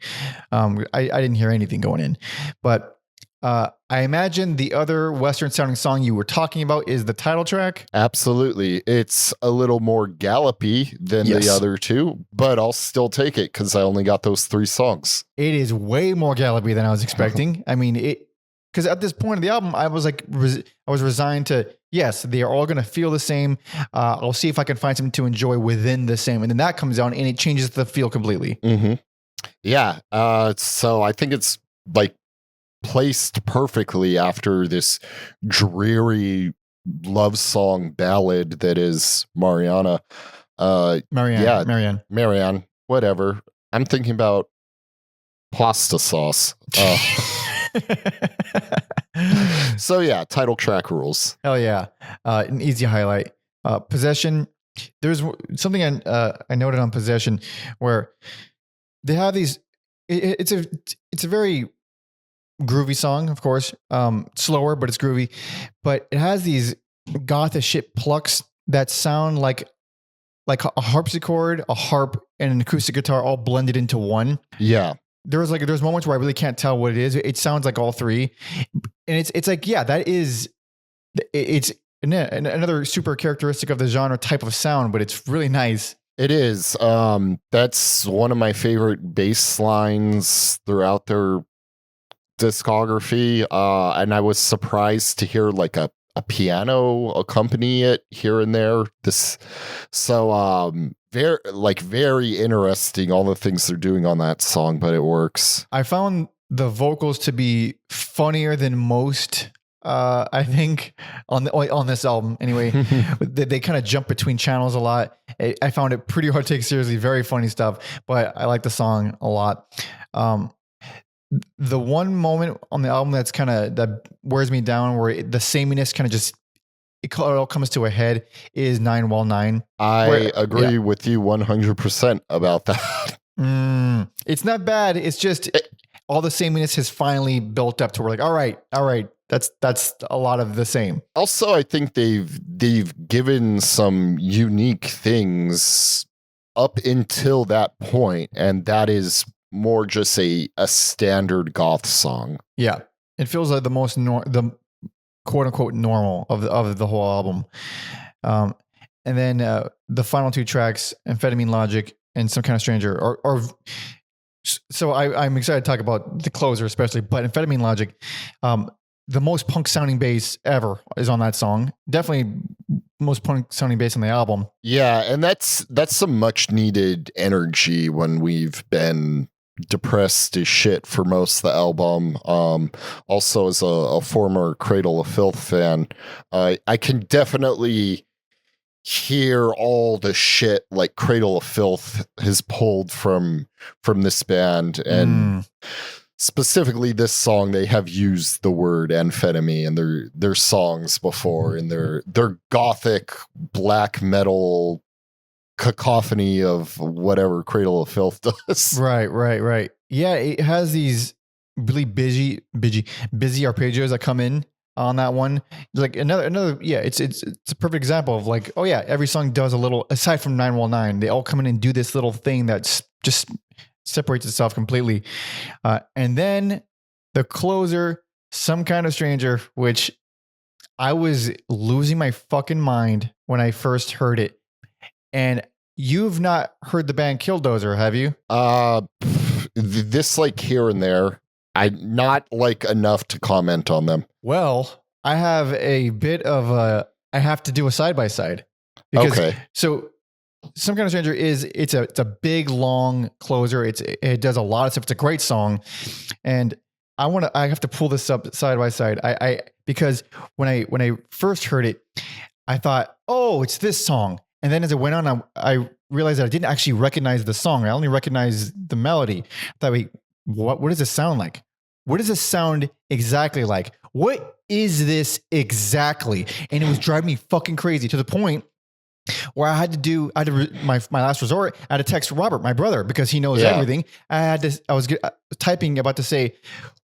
I didn't hear anything going in, but I imagine the other Western sounding song you were talking about is the title track. Absolutely. It's a little more gallopy than the other two, but I'll still take it because I only got those 3 songs. It is way more gallopy than I was expecting. I mean, because at this point of the album, I was like, I was resigned to, yes, they are all going to feel the same. I'll see if I can find something to enjoy within the same. And then that comes down and it changes the feel completely. Mm-hmm. Yeah. So I think it's like placed perfectly after this dreary love song ballad that is Mariana. Marianne, whatever. I'm thinking about pasta sauce. So yeah, title track rules. Hell yeah. An easy highlight. Possession. There's something I noted on Possession where they have these, it's a very groovy song, of course, slower, but it's groovy, but it has these goth as shit plucks that sound like a harpsichord, a harp, and an acoustic guitar all blended into one. Yeah. There's moments where I really can't tell what it is. It sounds like all 3, and it's like, yeah, it's another super characteristic of the genre type of sound, but it's really nice. It is. That's one of my favorite bass lines throughout their discography, and I was surprised to hear like a piano accompany it here and there. Very interesting, all the things they're doing on that song, but it works. I found the vocals to be funnier than most. I think on this album anyway. They kind of jump between channels a lot. I found it pretty hard to take seriously. Very funny stuff, but I like the song a lot. The one moment on the album that wears me down, where the sameness kind of just it all comes to a head, is 9 Wall 9. I agree with you 100% about that. It's not bad. It's just all the sameness has finally built up to we're like, all right, that's a lot of the same. Also, I think they've given some unique things up until that point, and that is more just a standard goth song. Yeah, it feels like the most the quote unquote normal of the whole album. And then the final 2 tracks, Amphetamine Logic and Some Kind of Stranger, are so I'm excited to talk about the closer especially, but Amphetamine Logic, the most punk sounding bass ever is on that song. Definitely most punk sounding bass on the album. Yeah, and that's some much needed energy when we've been depressed as shit for most of the album. Also, as a former Cradle of Filth fan, I can definitely hear all the shit like Cradle of Filth has pulled from this band, and specifically this song, they have used the word amphetamine in their songs before, in their gothic black metal cacophony of whatever Cradle of Filth does. Right. Yeah, it has these really busy arpeggios that come in on that one. Like another yeah, it's a perfect example of like, oh yeah, every song does a little, aside from 919, they all come in and do this little thing that's just separates itself completely. And then the closer, Some Kind of Stranger, which I was losing my fucking mind when I first heard it. And you've not heard the band Killdozer, have you? This like here and there. I not like enough to comment on them. Well, I have a bit of I have to do a side by side. Okay. So Some Kind of Stranger it's a big long closer. It does a lot of stuff. It's a great song, and I have to pull this up side by side. Because when I first heard it, I thought, oh, it's this song. And then as it went on, I realized that I didn't actually recognize the song. I only recognized the melody. I thought, wait, what does this sound like? What does this sound exactly like? What is this exactly? And it was driving me fucking crazy to the point where I my last resort, I had to text Robert, my brother, because he knows everything. I was typing about to say,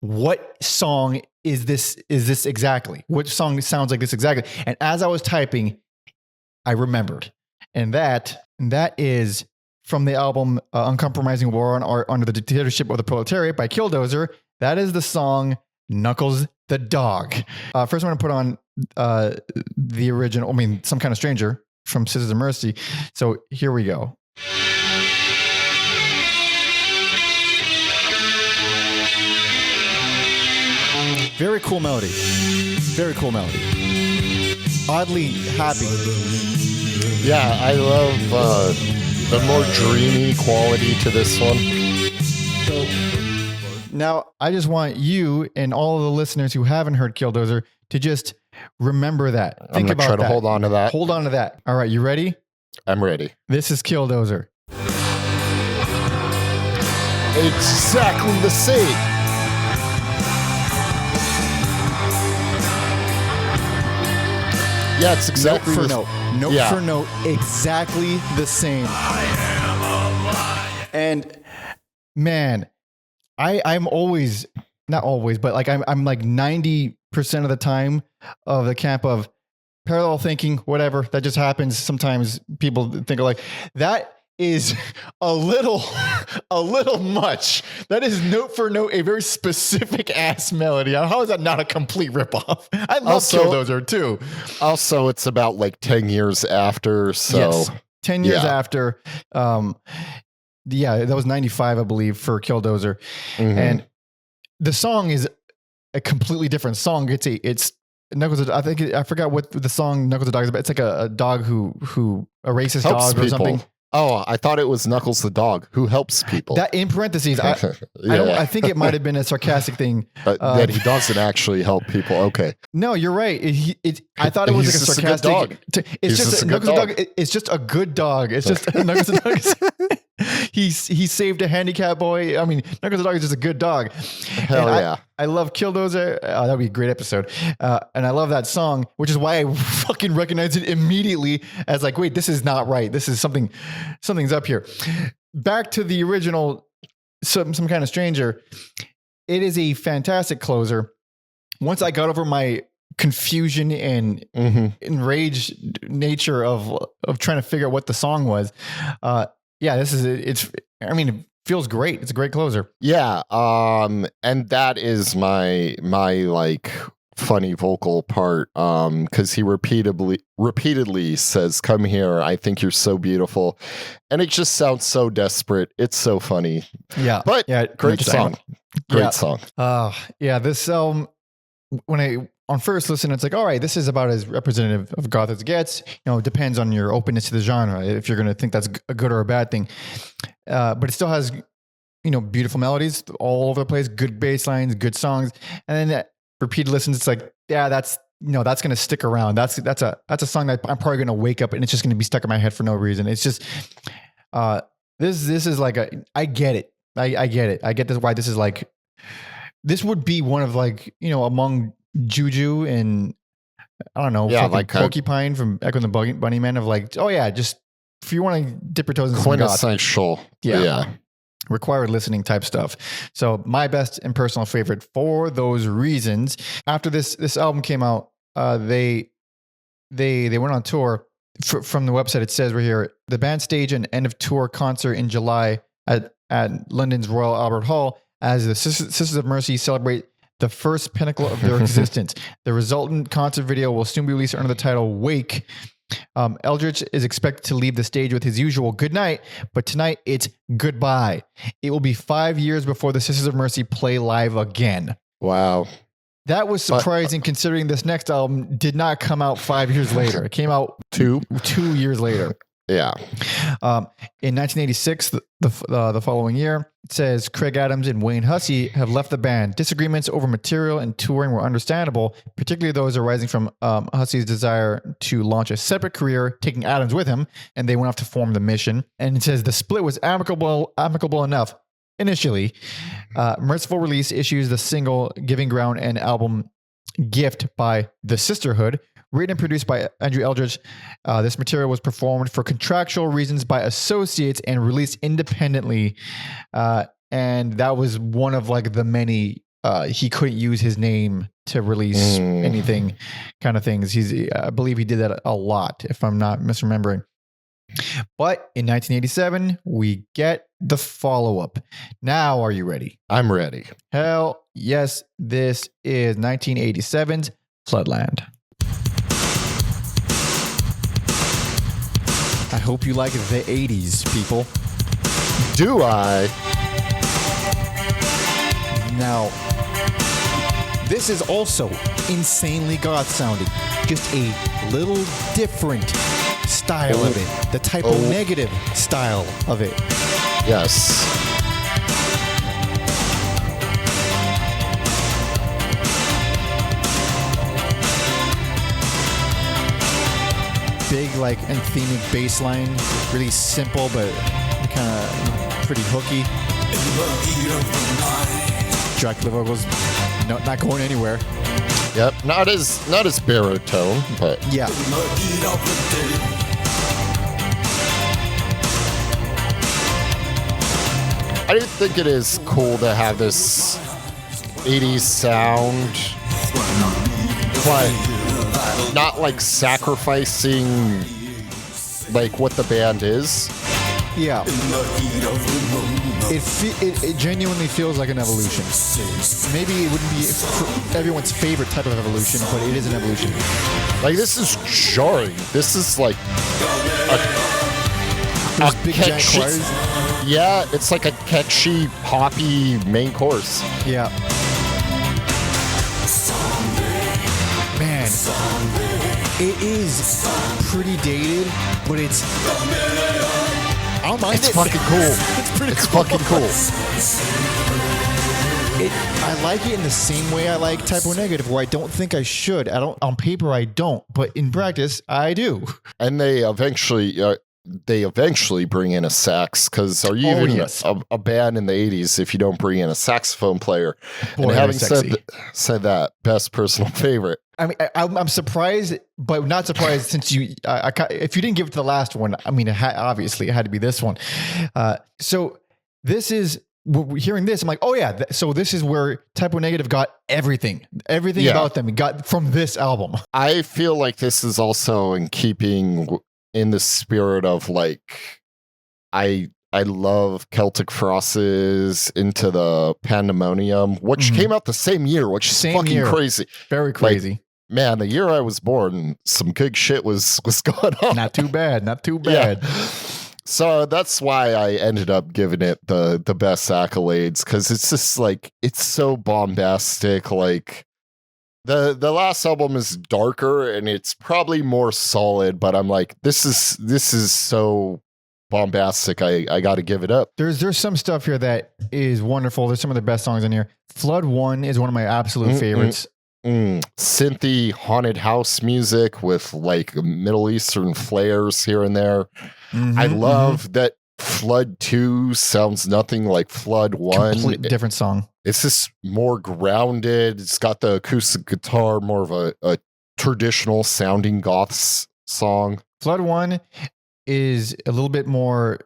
what song is this exactly? What song sounds like this exactly? And as I was typing, I remembered. And that is from the album Uncompromising War on Art Under the Dictatorship of the Proletariat by Killdozer. That is the song Knuckles the Dog. First I'm going to put on the original, Some Kind of Stranger from Sisters of Mercy. So here we go. Very cool melody. Very cool melody. Oddly happy. Yeah, I love the more dreamy quality to this one. Now, I just want you and all of the listeners who haven't heard Killdozer to just remember that. Think about that. I'm going to try to hold on to that. Hold on to that. All right, you ready? I'm ready. This is Killdozer. Exactly the same. Yeah, it's exactly note for note. Note for note, exactly the same. And man, I'm always, not always, but like I'm like 90% of the time of the camp of parallel thinking, whatever, that just happens. Sometimes people think like that is a little much. That is note for note a very specific ass melody. How is that not a complete ripoff? I love Killdozer too. Also, it's about like 10 years after. So yes, 10 years after. That was 95, I believe, for Killdozer. Mm-hmm. And the song is a completely different song. It's Knuckles. I forgot what the song Knuckles the Dog is about. It's like a dog who a racist helps dog or people. Something. Oh, I thought it was Knuckles the dog who helps people. That in parentheses, I think it might have been a sarcastic thing. That he doesn't actually help people. Okay. No, you're right. I thought it was like a sarcastic dog. It's just Knuckles the dog. It's just a good dog. It's just Knuckles the dog. He saved a handicapped boy. Knuckles the dog is just a good dog. Hell yeah. I love Killdozer. That would be a great episode. And I love that song, which is why I fucking recognized it immediately as like, wait, this is not right. This is something's up here. Back to the original, some kind of stranger. it is a fantastic closer. Once I got over my confusion and enraged nature of trying to figure out what the song was, it feels great. It's a great closer. Yeah. And that is my like funny vocal part. Because he repeatedly says, "Come here. I think you're so beautiful," and it just sounds so desperate. It's so funny. Yeah. But great song. Great song. This when I on first listen, it's like, all right, this is about as representative of goth as it gets. It depends on your openness to the genre, if you're going to think that's a good or a bad thing. But it still has, beautiful melodies all over the place, good bass lines, good songs. And then repeated listens, it's like, yeah, that's going to stick around. That's a song that I'm probably going to wake up and it's just going to be stuck in my head for no reason. It's just, this is like I get it. I get it. I get this, why this is like, this would be one of like, among Juju and I don't know, like Porcupine from Echo and the Bunnymen of like, oh yeah, just if you want to dip your toes in some goth, quintessential, required listening type stuff. So my best and personal favorite for those reasons. After this album came out, they went on tour. From the website, it says right here, the band staged an end of tour concert in July at London's Royal Albert Hall as the Sisters of Mercy celebrate the first pinnacle of their existence. The resultant concert video will soon be released under the title Wake. Eldritch is expected to leave the stage with his usual good night, but tonight it's goodbye. It will be 5 years before the Sisters of Mercy play live again. Wow. That was surprising considering this next album did not come out 5 years later. It came out 2 years later. Yeah. In 1986, the following year, it says Craig Adams and Wayne Hussey have left the band. Disagreements over material and touring were understandable, particularly those arising from Hussey's desire to launch a separate career, taking Adams with him, and they went off to form the Mission. And it says the split was amicable enough initially. Merciful Release issues the single Giving Ground and album Gift by The Sisterhood. Written and produced by Andrew Eldritch, this material was performed for contractual reasons by associates and released independently. And that was one of like the many, he couldn't use his name to release anything kind of things. I believe he did that a lot, if I'm not misremembering. But in 1987, we get the follow-up. Now, are you ready? I'm ready. Hell yes, this is 1987's Floodland. I hope you like the 80s, people. Do I? Now, this is also insanely goth sounding. Just a little different style of it. The typo negative style of it. Yes. Big, like, anthemic bass line. Really simple, but kind of pretty hooky. Dracula vocals, not going anywhere. Yep, not as baritone, but yeah. I do think it is cool to have this 80s sound, but not like sacrificing like what the band is. Yeah. It genuinely feels like an evolution. Maybe it wouldn't be everyone's favorite type of evolution, but it is an evolution. Like, this is jarring. This is like a big giant catchy, choirs. yeah, it's like a catchy poppy main course. Yeah. Man, it is pretty dated, but it's... I don't mind It's it. fucking cool. It's pretty It's cool. fucking cool. I like it in the same way I like typo negative, where I don't think I should. I don't on paper. I don't, but in practice, I do. And they eventually bring in a sax, because are you even a band in the 80s if you don't bring in a saxophone player? Boy, and having sexy. said that, best personal favorite. I mean, I'm surprised, but not surprised since if you didn't give it to the last one, I mean, obviously it had to be this one. So this is hearing this, I'm like, oh yeah. So this is where Typo Negative got everything about them. It got from this album. I feel like this is also in keeping in the spirit of like, I love Celtic Frost's Into the Pandemonium, which came out the same year, which is fucking crazy. Very crazy. Like, man, the year I was born, some good shit was going on. Not too bad. Yeah. So that's why I ended up giving it the best accolades, because it's just like, it's so bombastic. Like the last album is darker and it's probably more solid, but I'm like, this is so bombastic. I got to give it up. There's some stuff here that is wonderful. There's some of the best songs in here. Flood 1 is one of my absolute favorites. Synthy haunted house music with like Middle Eastern flares here and there. I love that Flood 2 sounds nothing like Flood 1. Completely different song. It's just more grounded. It's got the acoustic guitar, more of a traditional sounding goth song. Flood 1 is a little bit more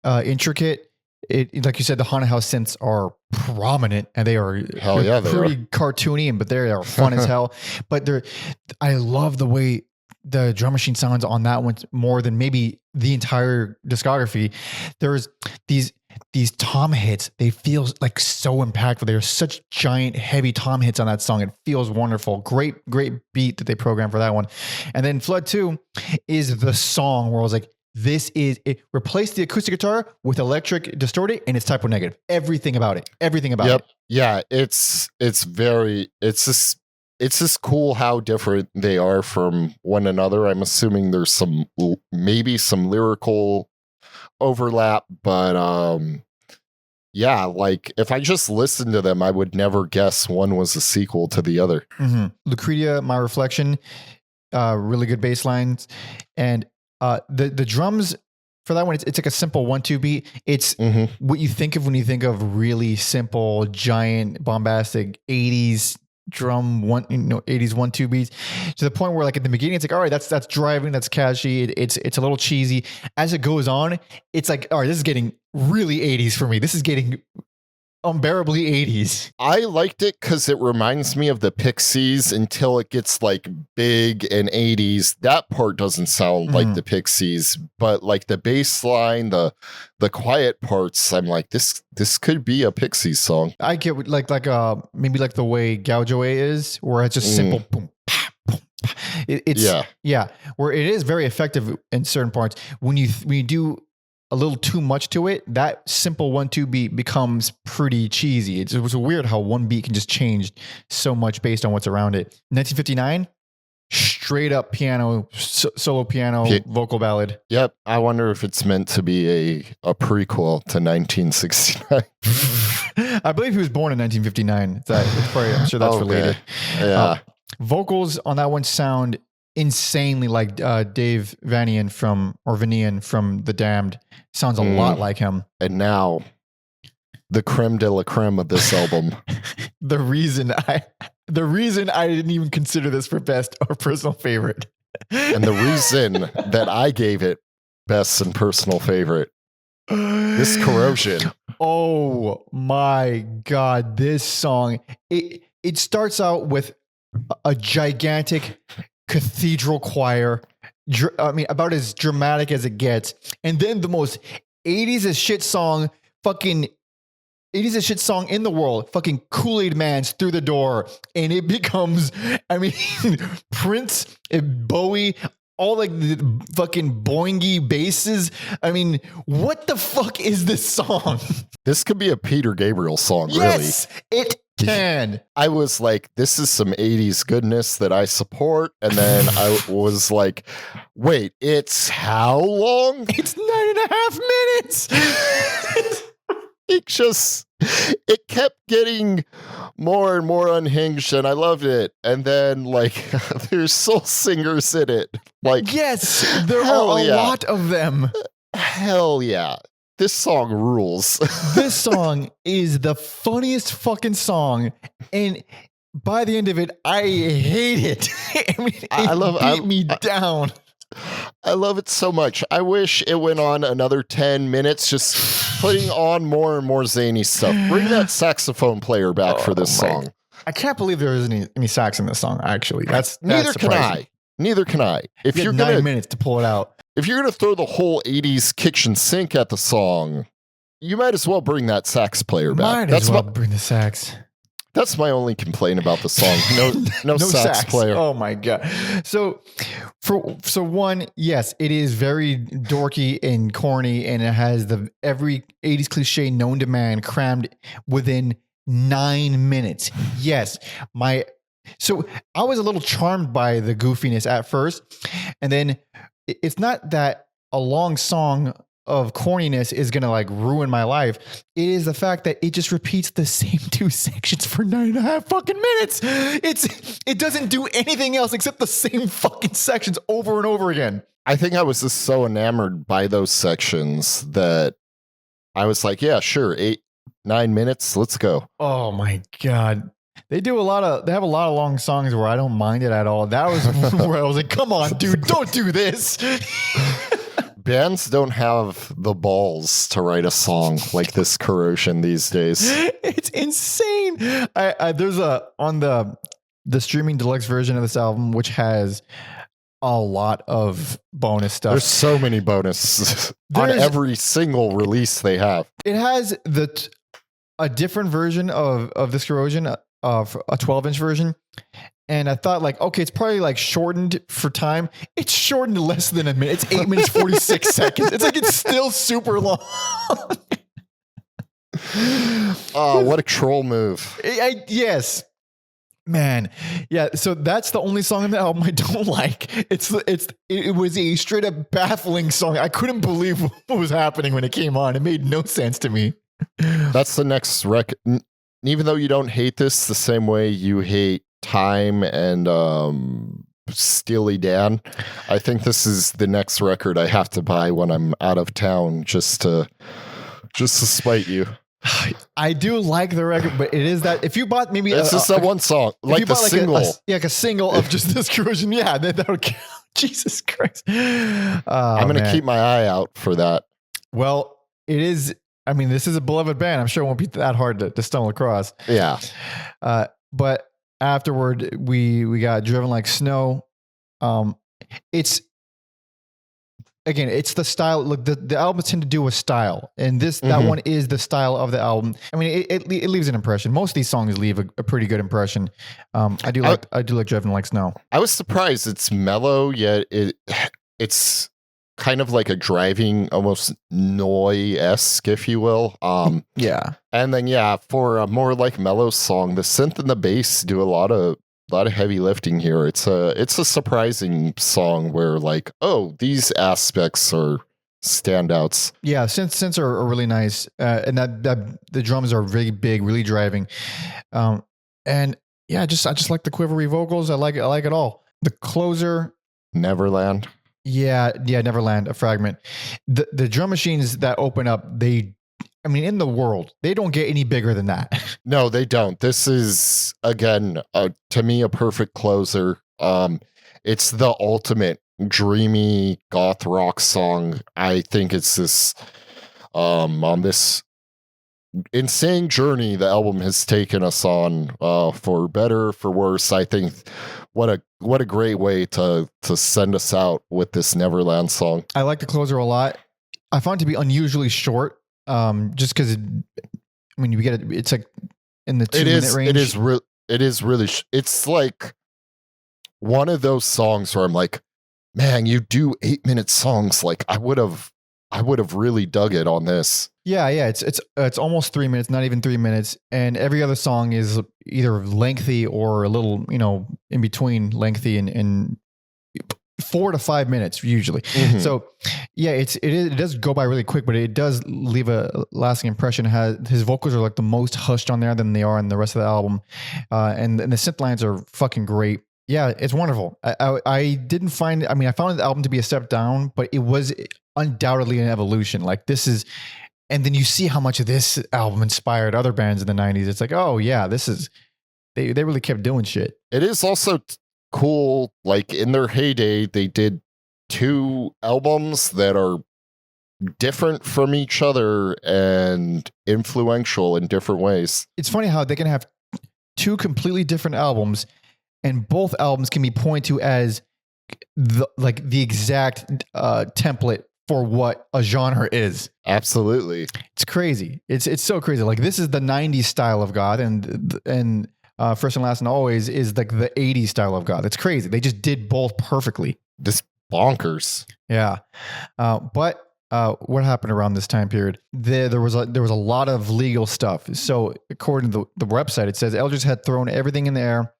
intricate. It, like you said, the haunted house synths are prominent and they are pretty cartoony, but they are fun as hell. But I love the way the drum machine sounds on that one more than maybe the entire discography. There's these tom hits. They feel like so impactful. They're such giant, heavy tom hits on that song. It feels wonderful. Great beat that they programmed for that one. And then Flood 2 is the song where I was like, it replaced the acoustic guitar with electric distorted, and it's Typo Negative. Everything about it. Yeah, it's just cool how different they are from one another. I'm assuming there's maybe some lyrical overlap, but yeah, like if I just listened to them, I would never guess one was a sequel to the other. Lucretia, My Reflection, really good bass lines, and the drums for that one, it's like a simple 1-2 beat. It's what you think of when you think of really simple, giant, bombastic 80s drum 80s 1-2 beats, to the point where like at the beginning it's like, all right, that's driving, that's catchy, it's a little cheesy. As it goes on, it's like, all right, this is getting really 80s for me. This is getting unbearably 80s. I liked it because it reminds me of the Pixies until it gets like big and 80s. That part doesn't sound like the Pixies, but like the bass line, the quiet parts, I'm like, this could be a Pixies song. I get like maybe like the way Goujo is, where it's just simple boom, pa, boom, pa. It's where it is very effective in certain parts. When you do a little too much to it, that simple 1-2 beat becomes pretty cheesy. It was weird how one beat can just change so much based on what's around it. 1959, straight up piano, solo piano, vocal ballad. Yep. I wonder if it's meant to be a prequel to 1969. I believe he was born in 1959. I'm sure that's related. Yeah. Vocals on that one sound insanely like Dave Vanian from The Damned. Sounds a lot like him. And now, the creme de la creme of this album. The reason I didn't even consider this for best or personal favorite. And the reason that I gave it best and personal favorite. This Corrosion. Oh my God. This song. It starts out with a gigantic cathedral choir. I mean, about as dramatic as it gets. And then the most 80s as shit song, fucking 80s as shit song in the world, fucking Kool-Aid Man's Through the Door. And it becomes, I mean, Prince, Bowie, all like the fucking boingy basses. I mean, what the fuck is this song? This could be a Peter Gabriel song, yes, really. It can. I was like, this is some 80s goodness that I support. And then I was like, wait, it's how long? It's 9.5 minutes. It kept getting more and more unhinged, and I loved it. And then, like, there's soul singers in it. Like, yes, there are a lot of them. Hell yeah. This song rules. This song is the funniest fucking song, and by the end of it, I hate it. I mean, it beat me down. I love it so much. I wish it went on another 10 minutes, just putting on more and more zany stuff. Bring that saxophone player back for this song. I can't believe there isn't any sax in this song, actually. Neither can I. Neither can I. If you you're had 9 gonna, minutes to pull it out. if you're gonna throw the whole 80s kitchen sink at the song, you might as well bring that sax player back. Might as well bring the sax. That's my only complaint about the song. No sax player. Oh my god. So one, yes, it is very dorky and corny, and it has every 80s cliche known to man crammed within 9 minutes. Yes, so I was a little charmed by the goofiness at first, and then it's not that a long song of corniness is gonna like ruin my life. It is the fact that it just repeats the same 2 sections for 9.5 fucking minutes. It doesn't do anything else except the same fucking sections over and over again. I think I was just so enamored by those sections that I was like, yeah, sure, 8-9 minutes, let's go. Oh my god. They have a lot of long songs where I don't mind it at all. That was where I was like, come on, dude, don't do this. Bands don't have the balls to write a song like this Corrosion these days. It's insane. There's on the streaming deluxe version of this album, which has a lot of bonus stuff. There's so many bonuses on every single release they have. It has a different version of this Corrosion, of a 12-inch version. And I thought like, okay, it's probably like shortened for time. It's shortened to less than a minute. It's 8 minutes, 46 seconds. It's like, it's still super long. Oh, what a troll move. Yes, man. Yeah. So that's the only song on the album I don't like. It was a straight up baffling song. I couldn't believe what was happening when it came on. It made no sense to me. That's the next record. Even though you don't hate this the same way you hate Time and Steely Dan, I think this is the next record I have to buy when I'm out of town just to spite you. I do like the record, but it is that if you bought maybe it's just that one song, like the single, like a single of just this Corrosion, yeah, that would count. Jesus Christ! I'm gonna keep my eye out for that. Well, it is. I mean, this is a beloved band. I'm sure it won't be that hard to stumble across. Yeah, but afterward, we got Driven Like Snow. It's the style. Look, the albums tend to do a style, and that one is the style of the album. I mean, it leaves an impression. Most of these songs leave a pretty good impression. I do like Driven Like Snow. I was surprised it's mellow, yet it's kind of like a driving, almost noise-esque, if you will. Yeah. And then for a more like mellow song, the synth and the bass do a lot of heavy lifting here. It's a surprising song where like, oh, these aspects are standouts. Yeah, synths are really nice, and that the drums are really big, really driving, and yeah, I just like the quivery vocals. I like it all. The closer, Neverland. Yeah, Neverland, a fragment. The drum machines that open up, in the world, they don't get any bigger than that. No, they don't. This is, again, to me, a perfect closer. It's the ultimate dreamy goth rock song. I think it's this, on this insane journey the album has taken us on, for better, for worse. I think what a great way to send us out with this Neverland song. I like the closer a lot. I found it to be unusually short, just because you get it, it's like in the 2-minute range. It is really. It's like one of those songs where I'm like, man, you do 8-minute songs. Like I would have really dug it on this. Yeah. It's almost 3 minutes, not even 3 minutes, and every other song is either lengthy or a little, in between lengthy and 4 to 5 minutes usually. Mm-hmm. So yeah, it does go by really quick, but it does leave a lasting impression. His vocals are like the most hushed on there than they are on the rest of the album, and the synth lines are fucking great. Yeah, it's wonderful. I didn't find. I found the album to be a step down, but it was undoubtedly an evolution. Like this is. And then you see how much of this album inspired other bands in the 90s. It's like, oh yeah, this is, they really kept doing shit. It is also cool. Like in their heyday, they did two albums that are different from each other and influential in different ways. It's funny how they can have two completely different albums, and both albums can be pointed to as the exact template for what a genre is. Absolutely. It's crazy. It's so crazy. Like, this is the 90s style of goth, and First and Last and Always is like the 80s style of goth. It's crazy. They just did both perfectly. This bonkers. Yeah. But what happened around this time period? There was a lot of legal stuff. So according to the website, it says Eldritch had thrown everything in the air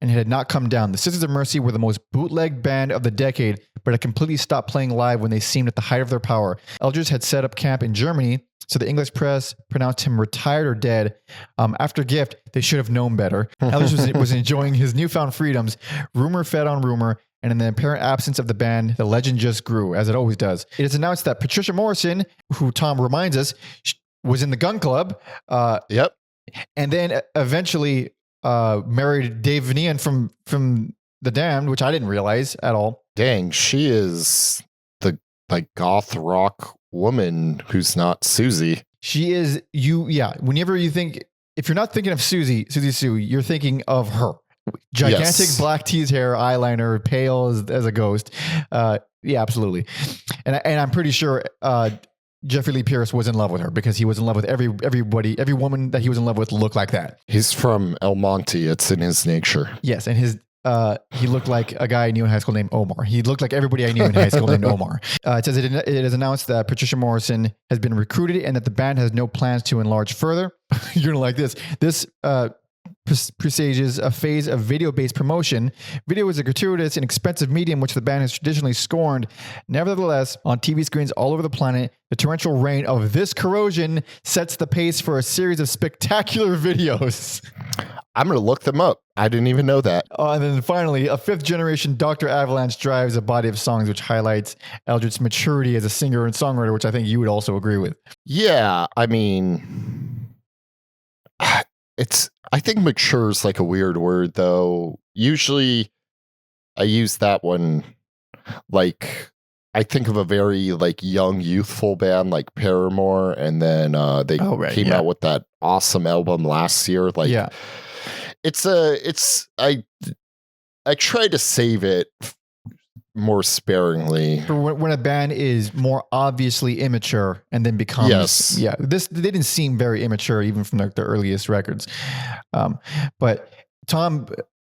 and it had not come down. The Sisters of Mercy were the most bootleg band of the decade, but had completely stopped playing live when they seemed at the height of their power. Eldritch had set up camp in Germany, so the English press pronounced him retired or dead. After Gift, they should have known better. Eldritch was enjoying his newfound freedoms. Rumor fed on rumor, and in the apparent absence of the band, the legend just grew, as it always does. It is announced that Patricia Morrison, who Tom reminds us was in the Gun Club, Yep. and then eventually married Dave Vanian from The Damned, which I didn't realize at all. Dang, she is the goth rock woman who's not Siouxsie. She is whenever you think, if you're not thinking of Siouxsie Sue, you're thinking of her. Gigantic Yes. black teased hair, eyeliner, pale as a ghost. Yeah, absolutely. And I'm pretty sure Jeffrey Lee Pierce was in love with her, because he was in love with every woman that he was in love with looked like that. He's from El Monte. It's in his nature. Yes, and he looked like a guy I knew in high school named Omar. He looked like everybody I knew in high school named Omar. It says it is announced that Patricia Morrison has been recruited and that the band has no plans to enlarge further. You're gonna like this. This presages a phase of video-based promotion. Video is a gratuitous and expensive medium which the band has traditionally scorned. Nevertheless, on TV screens all over the planet, the torrential rain of this corrosion sets the pace for a series of spectacular videos. I'm going to look them up. I didn't even know that. And then finally, a fifth generation Dr. Avalanche drives a body of songs which highlights Eldritch's maturity as a singer and songwriter, which I think you would also agree with. Yeah, I mean, I think mature is like a weird word, though. Usually I use that one, like, I think of a very like young, youthful band like Paramore, and then they came out with that awesome album last year. Like, Yeah. I try to save it more sparingly. For when a band is more obviously immature and then becomes, Yes. they didn't seem very immature even from the earliest records. But Tom,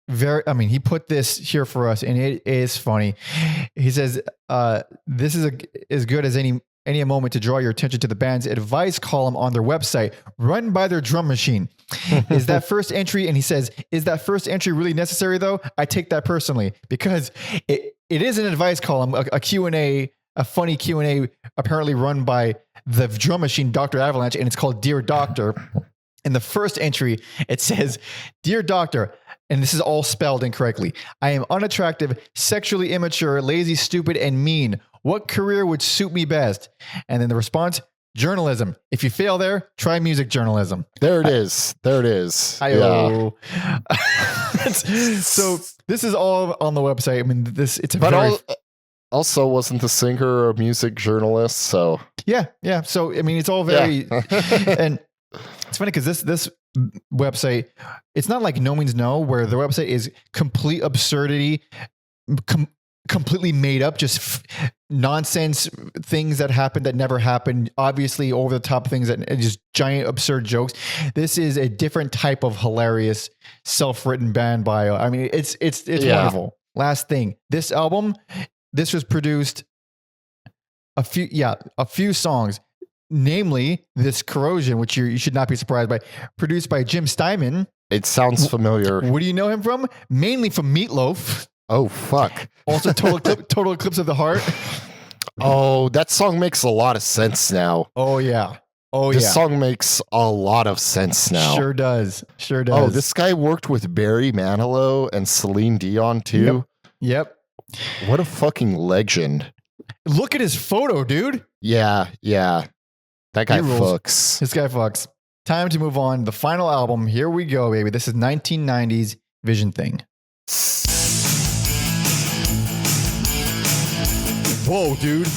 he put this here for us, and it is funny. He says, this is as good as any moment to draw your attention to the band's advice column on their website, run by their drum machine. Is that first entry? And he says, is that first entry really necessary though? I take that personally, because it is an advice column, a Q&A, a funny Q&A apparently run by the drum machine, Dr. Avalanche, and it's called Dear Doctor. In the first entry, it says, Dear Doctor, and this is all spelled incorrectly, I am unattractive, sexually immature, lazy, stupid, and mean. What career would suit me best? And then the response, journalism. If you fail there, try music journalism. There it is. So this is all on the website. I mean, it's a very... Also, wasn't the singer a music journalist? So Yeah. So, I mean, it's all very... And it's funny because this website, it's not like No Means No, where the website is complete absurdity, completely made up, just nonsense things that happened that never happened, obviously over the top things that just giant absurd jokes. This is a different type of hilarious self-written band bio. I mean, it's wonderful. Last thing, this album, this was produced a few songs, namely this Corrosion, which you should not be surprised by, produced by Jim Steinman. it sounds familiar. What do you know him from? Mainly from Meatloaf. Oh, fuck. Also Total Eclipse of the Heart. Oh, that song makes a lot of sense now. Oh, yeah. This song makes a lot of sense now. Sure does. Oh, this guy worked with Barry Manilow and Celine Dion too. Yep. What a fucking legend. Look at his photo, dude. Yeah. That guy He rules. fucks. This guy fucks. Time to move on. The final album. Here we go, baby. This is 1990's Vision Thing. Whoa, dude.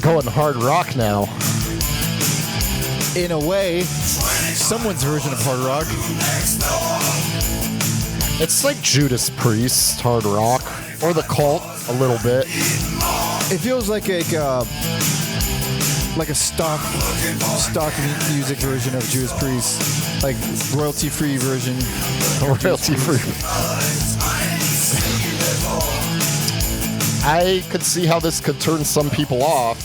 Going hard rock now. In a way, someone's version of hard rock. It's like Judas Priest hard rock, or the Cult a little bit. It feels like a stock music version of Judas Priest, like royalty-free version. Royalty-free. I could see how this could turn some people off.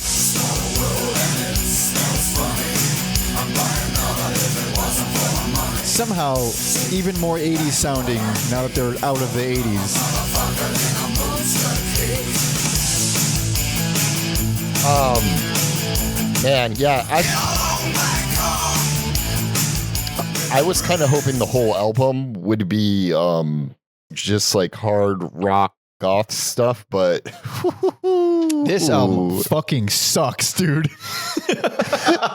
Somehow, even more 80s sounding now that they're out of the 80s. Man, yeah, I was kind of hoping the whole album would be just like hard rock goth stuff, but This album fucking sucks, dude.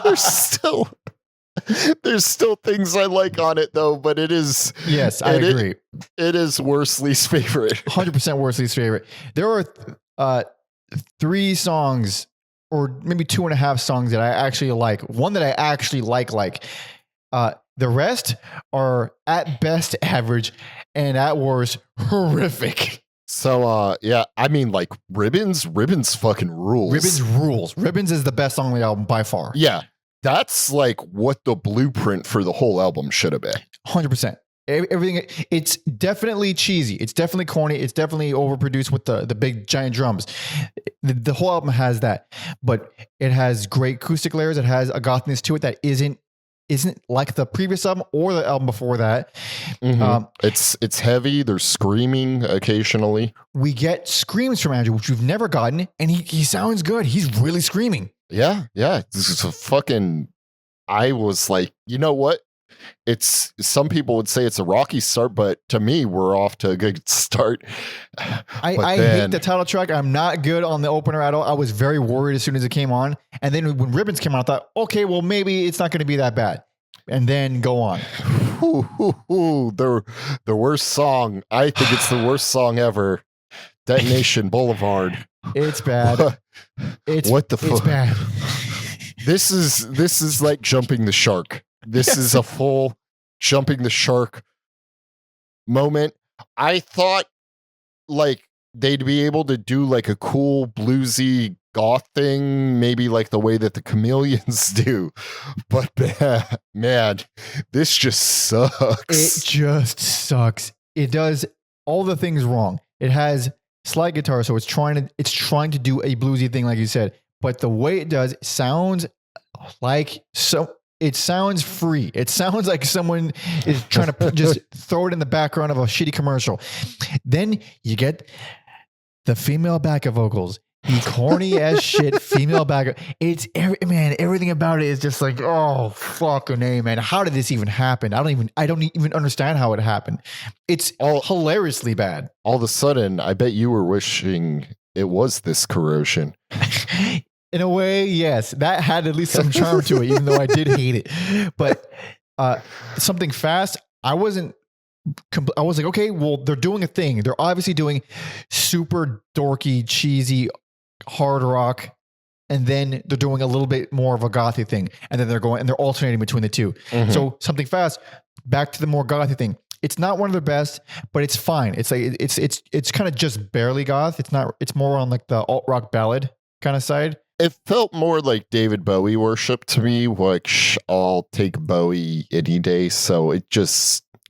There's still things I like on it though, but it is Yes, I agree. It is worst least favorite. 100% worst least favorite. There are 3 songs, or maybe 2.5 songs that I actually like. One that I actually like. The rest are at best average and at worst horrific. So yeah, I mean like Ribbons fucking rules. Ribbons rules. Ribbons is the best song on the album by far. Yeah. That's like what the blueprint for the whole album should have been. 100%. Everything, it's definitely cheesy. It's definitely corny. It's definitely overproduced with the big giant drums. The whole album has that, but it has great acoustic layers. It has a gothness to it that isn't like the previous album or the album before that. Mm-hmm. It's heavy. There's screaming occasionally. We get screams from Andrew, which we've never gotten, and he sounds good. He's really screaming. Yeah. This is a fucking. I was like, you know what? It's some people would say it's a rocky start, but to me, we're off to a good start. I hate the title track. I'm not good on the opener at all. I was very worried as soon as it came on. And then when Ribbons came on, I thought, okay, well, maybe it's not going to be that bad. And then go on. The worst song. I think it's the worst song ever. Detonation Boulevard. It's bad. What the fuck? It's bad. This is like jumping the shark. This is a full jumping the shark moment. I thought like they'd be able to do like a cool bluesy goth thing, maybe like the way that the Chameleons do. But man, this just sucks. It just sucks. It does all the things wrong. It has slide guitar, so it's trying to do a bluesy thing, like you said. But the way it does sounds like so. It sounds free. It sounds like someone is trying to just throw it in the background of a shitty commercial. Then you get the female backup vocals, the corny as shit female backup. It's everything about it is just like, oh fucking A, man. How did this even happen? I don't even understand how it happened. It's all hilariously bad. All of a sudden, I bet you were wishing it was this corrosion. In a way, yes, that had at least some charm to it, even though I did hate it. But something fast, I was like, okay, well, they're doing a thing. They're obviously doing super dorky, cheesy, hard rock, and then they're doing a little bit more of a gothy thing, and then they're alternating between the two. Mm-hmm. So something fast, back to the more gothy thing. It's not one of their best, but it's fine. It's like it's kind of just barely goth. It's more on like the alt rock ballad kind of side. It felt more like David Bowie worship to me, which I'll take Bowie any day. So it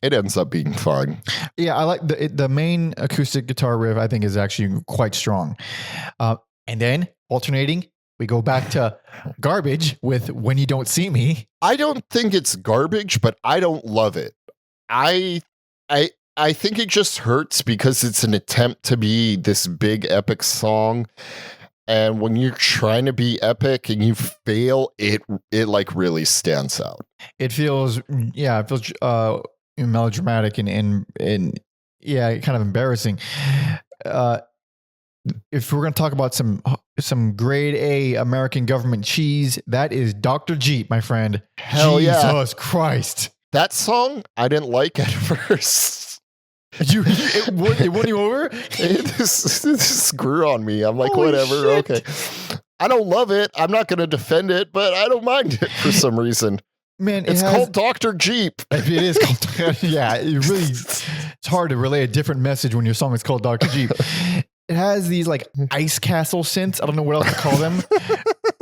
ends up being fun. Yeah, I like the main acoustic guitar riff. I think is actually quite strong. And then alternating, we go back to garbage with When You Don't See Me. I don't think it's garbage, but I don't love it. I think it just hurts because it's an attempt to be this big epic song. And when you're trying to be epic and you fail, it like really stands out. It feels melodramatic and yeah, kind of embarrassing. If we're going to talk about some grade A American government cheese, that is Dr. Jeep, my friend. Hell yeah. Jesus Christ. That song I didn't like at first. It won you over? This grew on me. I'm like, Holy whatever, shit. okay. I don't love it. I'm not going to defend it, but I don't mind it for some reason. Man, It's called Dr. Jeep. It is called. Yeah, it really. It's hard to relay a different message when your song is called Dr. Jeep. It has these like ice castle synths. I don't know what else to call them.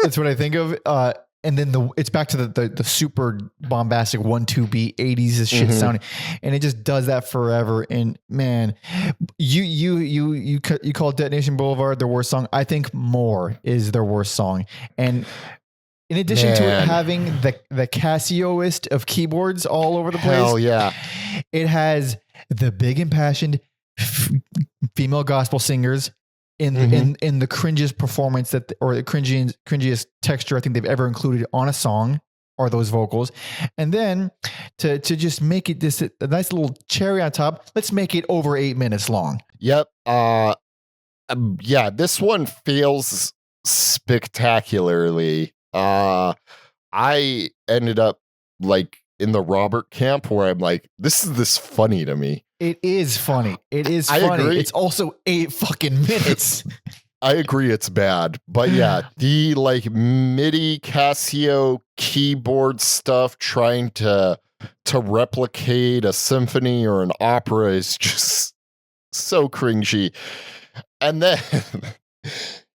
That's what I think of. And then it's back to the super bombastic 1-2 beat 80s shit sounding, and it just does that forever. And man, you call Detonation Boulevard their worst song. I think More is their worst song. And in addition to it having the Casioist of keyboards all over the place, Hell yeah, it has the big impassioned female gospel singers in the cringiest performance or the cringiest texture I think they've ever included on a song are those vocals. And then to just make it this a nice little cherry on top, let's make it over 8 minutes long. Yep. Yeah, this one fails spectacularly. I ended up like in the Robert camp where I'm like, this funny to me. It is funny. It is I funny. agree. It's also 8 fucking minutes. I agree it's bad. But yeah, the like MIDI Casio keyboard stuff trying to replicate a symphony or an opera is just so cringy. And then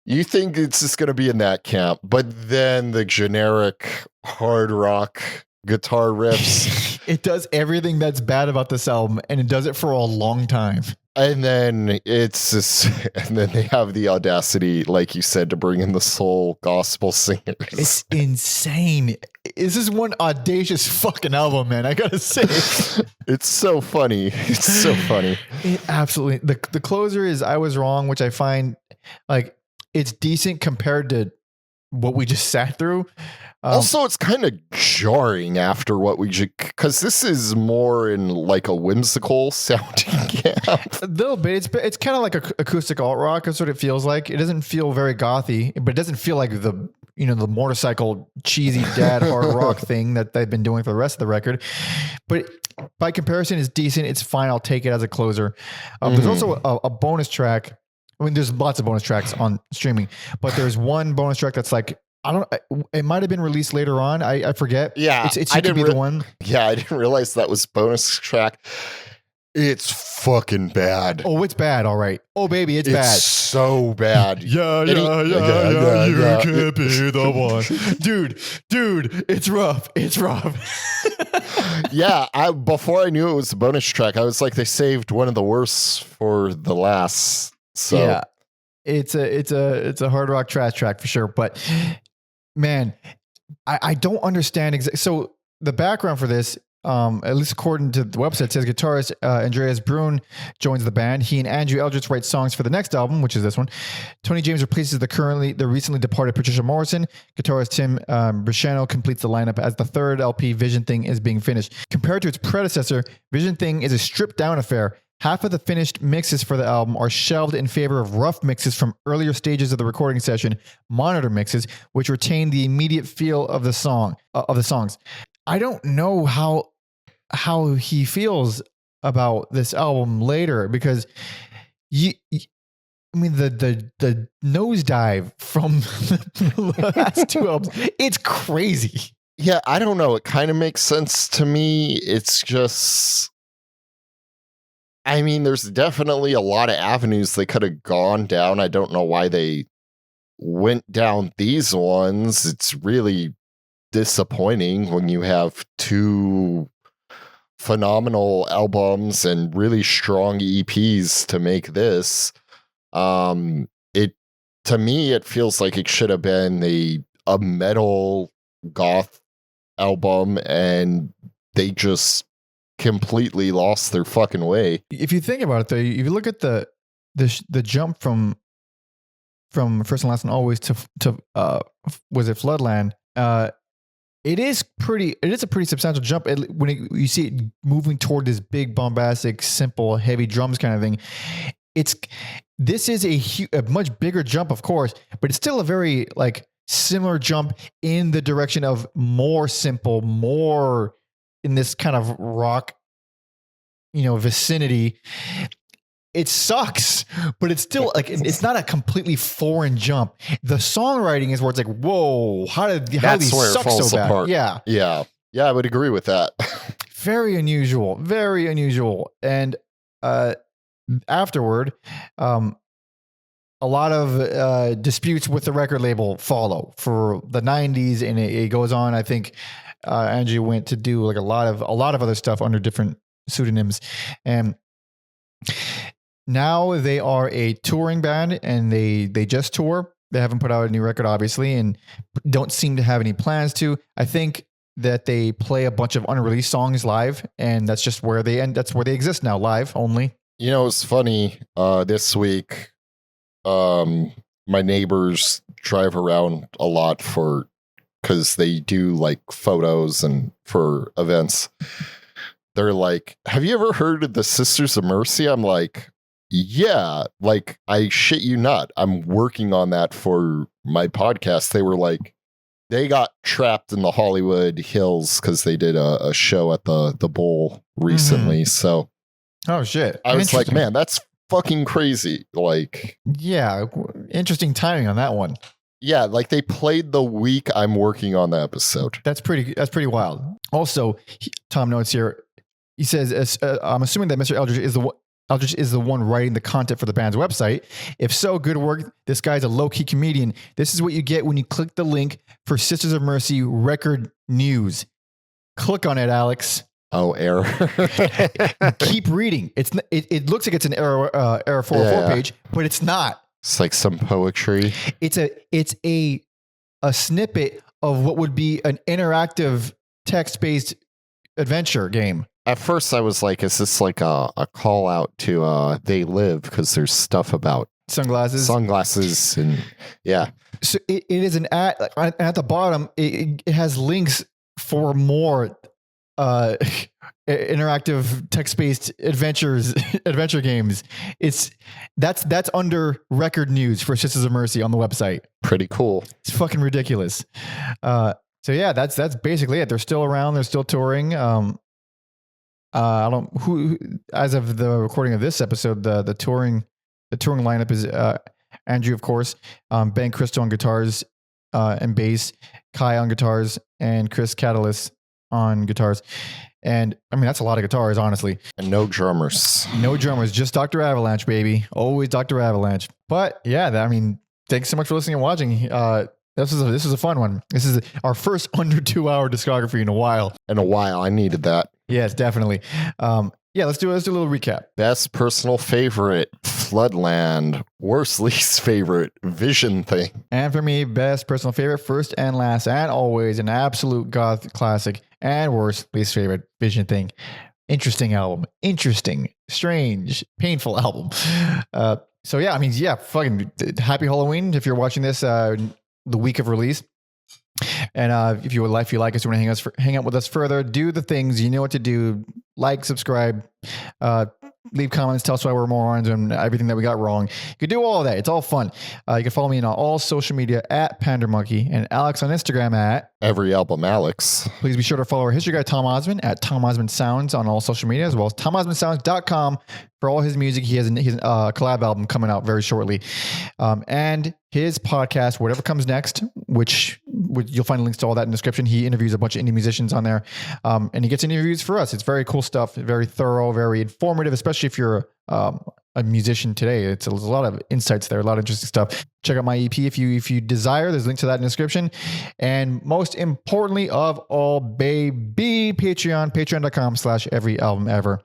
you think it's just going to be in that camp, but then the generic hard rock guitar riffs. It does everything that's bad about this album, and it does it for a long time. And then it's just, and then they have the audacity, like you said, to bring in the soul gospel singers. It's insane. This is one audacious fucking album, man. I gotta say, It's so funny. It's so funny. it absolutely. The closer is "I Was Wrong," which I find like it's decent compared to what we just sat through. Also, it's kind of jarring after what we just, because this is more in like a whimsical sounding camp. A little bit. It's kind of like acoustic alt rock. That's what it feels like. It doesn't feel very gothy, but it doesn't feel like the motorcycle cheesy dad hard rock thing that they've been doing for the rest of the record. But by comparison, it's decent. It's fine. I'll take it as a closer. There's also a bonus track. I mean, there's lots of bonus tracks on streaming, but there's one bonus track that's like, it might have been released later on. I forget. Yeah. It seemed to be the one. Yeah, I didn't realize that was bonus track. It's fucking bad. Oh, it's bad. All right. Oh, baby, it's bad. So bad. Yeah, you can't be the one. Dude, it's rough. It's rough. Yeah, before I knew it was a bonus track, I was like, they saved one of the worst for the last. So yeah, it's a hard rock trash track for sure. But man, I don't understand so the background for this, at least according to the website, says guitarist Andreas Brun joins the band. He and Andrew Eldritch write songs for the next album, which is this one. Tony James replaces the recently departed Patricia Morrison. Guitarist Tim Bricciano completes the lineup as the third LP, Vision Thing, is being finished. Compared to its predecessor, Vision Thing is a stripped down affair. Half of the finished mixes for the album are shelved in favor of rough mixes from earlier stages of the recording session, monitor mixes, which retain the immediate feel of the songs. I don't know how he feels about this album later, because the nosedive from the last two albums, it's crazy. yeah, I don't know. It kind of makes sense to me. It's just, I mean, there's definitely a lot of avenues they could have gone down. I don't know why they went down these ones. It's really disappointing when you have two phenomenal albums and really strong EPs to make this. To me, it feels like it should have been a metal goth album, and they just completely lost their fucking way. If you think about it, though, if you look at the jump from First and Last and Always to was it Floodland? It is a pretty substantial jump when you see it moving toward this big, bombastic, simple, heavy drums kind of thing. This is a much bigger jump, of course, but it's still a very like similar jump in the direction of more simple, more in this kind of rock vicinity. It sucks, but it's still like it's not a completely foreign jump. The songwriting is where it's like, whoa, how did these suck so bad? Yeah, I would agree with that. Very unusual, very unusual. And afterward, a lot of disputes with the record label follow for the 90s, and it goes on. I think Andrew went to do like a lot of other stuff under different pseudonyms, and now they are a touring band, and they just tour. They haven't put out a new record, obviously, and don't seem to have any plans to. I think that they play a bunch of unreleased songs live, and that's just where they end. That's where they exist now, live only. It's funny. This week, my neighbors drive around a lot because they do like photos and for events. They're like, "Have you ever heard of the Sisters of Mercy?" I'm like, yeah, like I shit you not. I'm working on that for my podcast. They were like, they got trapped in the Hollywood Hills because they did a show at the Bowl recently. So, oh shit, I was like, man, that's fucking crazy. Like, yeah, interesting timing on that one. Yeah, like they played the week I'm working on the episode. That's pretty wild. Also, Tom notes here. He says, I'm assuming that Mr. Eldritch is the one writing the content for the band's website. If so, good work. This guy's a low-key comedian. This is what you get when you click the link for Sisters of Mercy record news. Click on it, Alex. Oh, error. Keep reading. It looks like it's an error 404 page, but it's not. It's like some poetry. It's a snippet of what would be an interactive text-based adventure game. At first, I was like, is this like a call out to They Live? Because there's stuff about sunglasses and yeah. So it is an ad. At the bottom, it has links for more interactive text-based adventure games. That's under record news for Sisters of Mercy on the website. Pretty cool. It's fucking ridiculous. So yeah, that's basically it. They're still around. They're still touring. I don't who as of the recording of this episode, the touring lineup is Andrew, of course, Ben Cristo on guitars and bass, Kai on guitars, and Chris Catalyst on guitars. And I mean, that's a lot of guitars, honestly. And no drummers. No drummers, just Dr. Avalanche, baby. Always Dr. Avalanche. But yeah, I mean, thanks so much for listening and watching. This was a fun one. This is our first under 2 hour discography in a while. I needed that. Yes, definitely. Let's do a little recap. Best personal favorite, Floodland. Worst least favorite, Vision Thing. And for me, best personal favorite, first and last, and always an absolute goth classic. And worst least favorite, Vision Thing. Interesting album. Interesting, strange, painful album. Fucking happy Halloween if you're watching this the week of release. And if you like us, you want to hang out with us further, do the things you know what to do. Like, subscribe, leave comments, tell us why we're morons and everything that we got wrong. You can do all of that. It's all fun. You can follow me on all social media at PanderMonkey and Alex on Instagram at Every Album Alex. Please be sure to follow our history guy Tom Osman at Tom Osman Sounds on all social media, as well as TomOsmanSounds.com for all his music. He has a collab album coming out very shortly. And his podcast, Whatever Comes Next, which you'll find links to all that in the description. He interviews a bunch of indie musicians on there. And he gets interviews for us. It's very cool stuff, very thorough, very informative, especially if you're a musician today. There's a lot of insights there, a lot of interesting stuff. Check out my EP if you desire. There's a link to that in the description. And most importantly of all, baby, patreon.com/everyalbumever.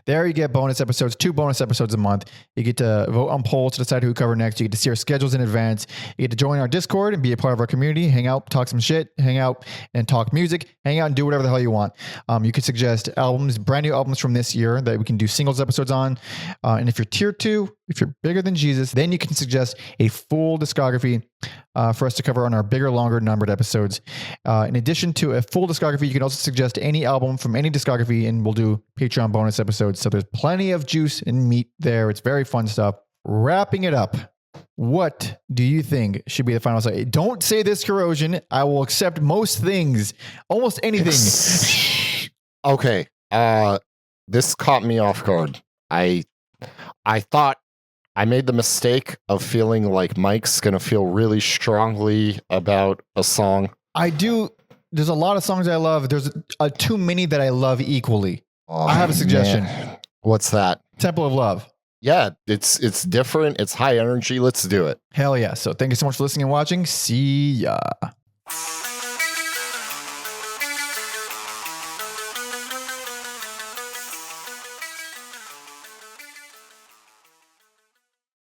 There you get bonus episodes, 2 bonus episodes a month. You get to vote on polls to decide who we cover next. You get to see our schedules in advance. You get to join our Discord and be a part of our community, hang out, talk some shit, hang out and talk music, hang out and do whatever the hell you want. You could suggest albums, brand new albums from this year that we can do singles episodes on. And if you're tier 2, if you're bigger than Jesus, then you can suggest a full discography for us to cover on our bigger, longer numbered episodes. In addition to a full discography, you can also suggest any album from any discography and we'll do Patreon bonus episodes. So there's plenty of juice and meat there. It's very fun stuff. Wrapping it up. What do you think should be the final say? Don't say this, Corrosion. I will accept most things, almost anything. Okay. this caught me off guard. I thought I made the mistake of feeling like Mike's gonna feel really strongly about a song. I do. There's a lot of songs I love. There's too many that I love equally. Oh, I have a suggestion. man. What's that? Temple of Love. Yeah, it's different. It's high energy. Let's do it. Hell yeah. So thank you so much for listening and watching. See ya.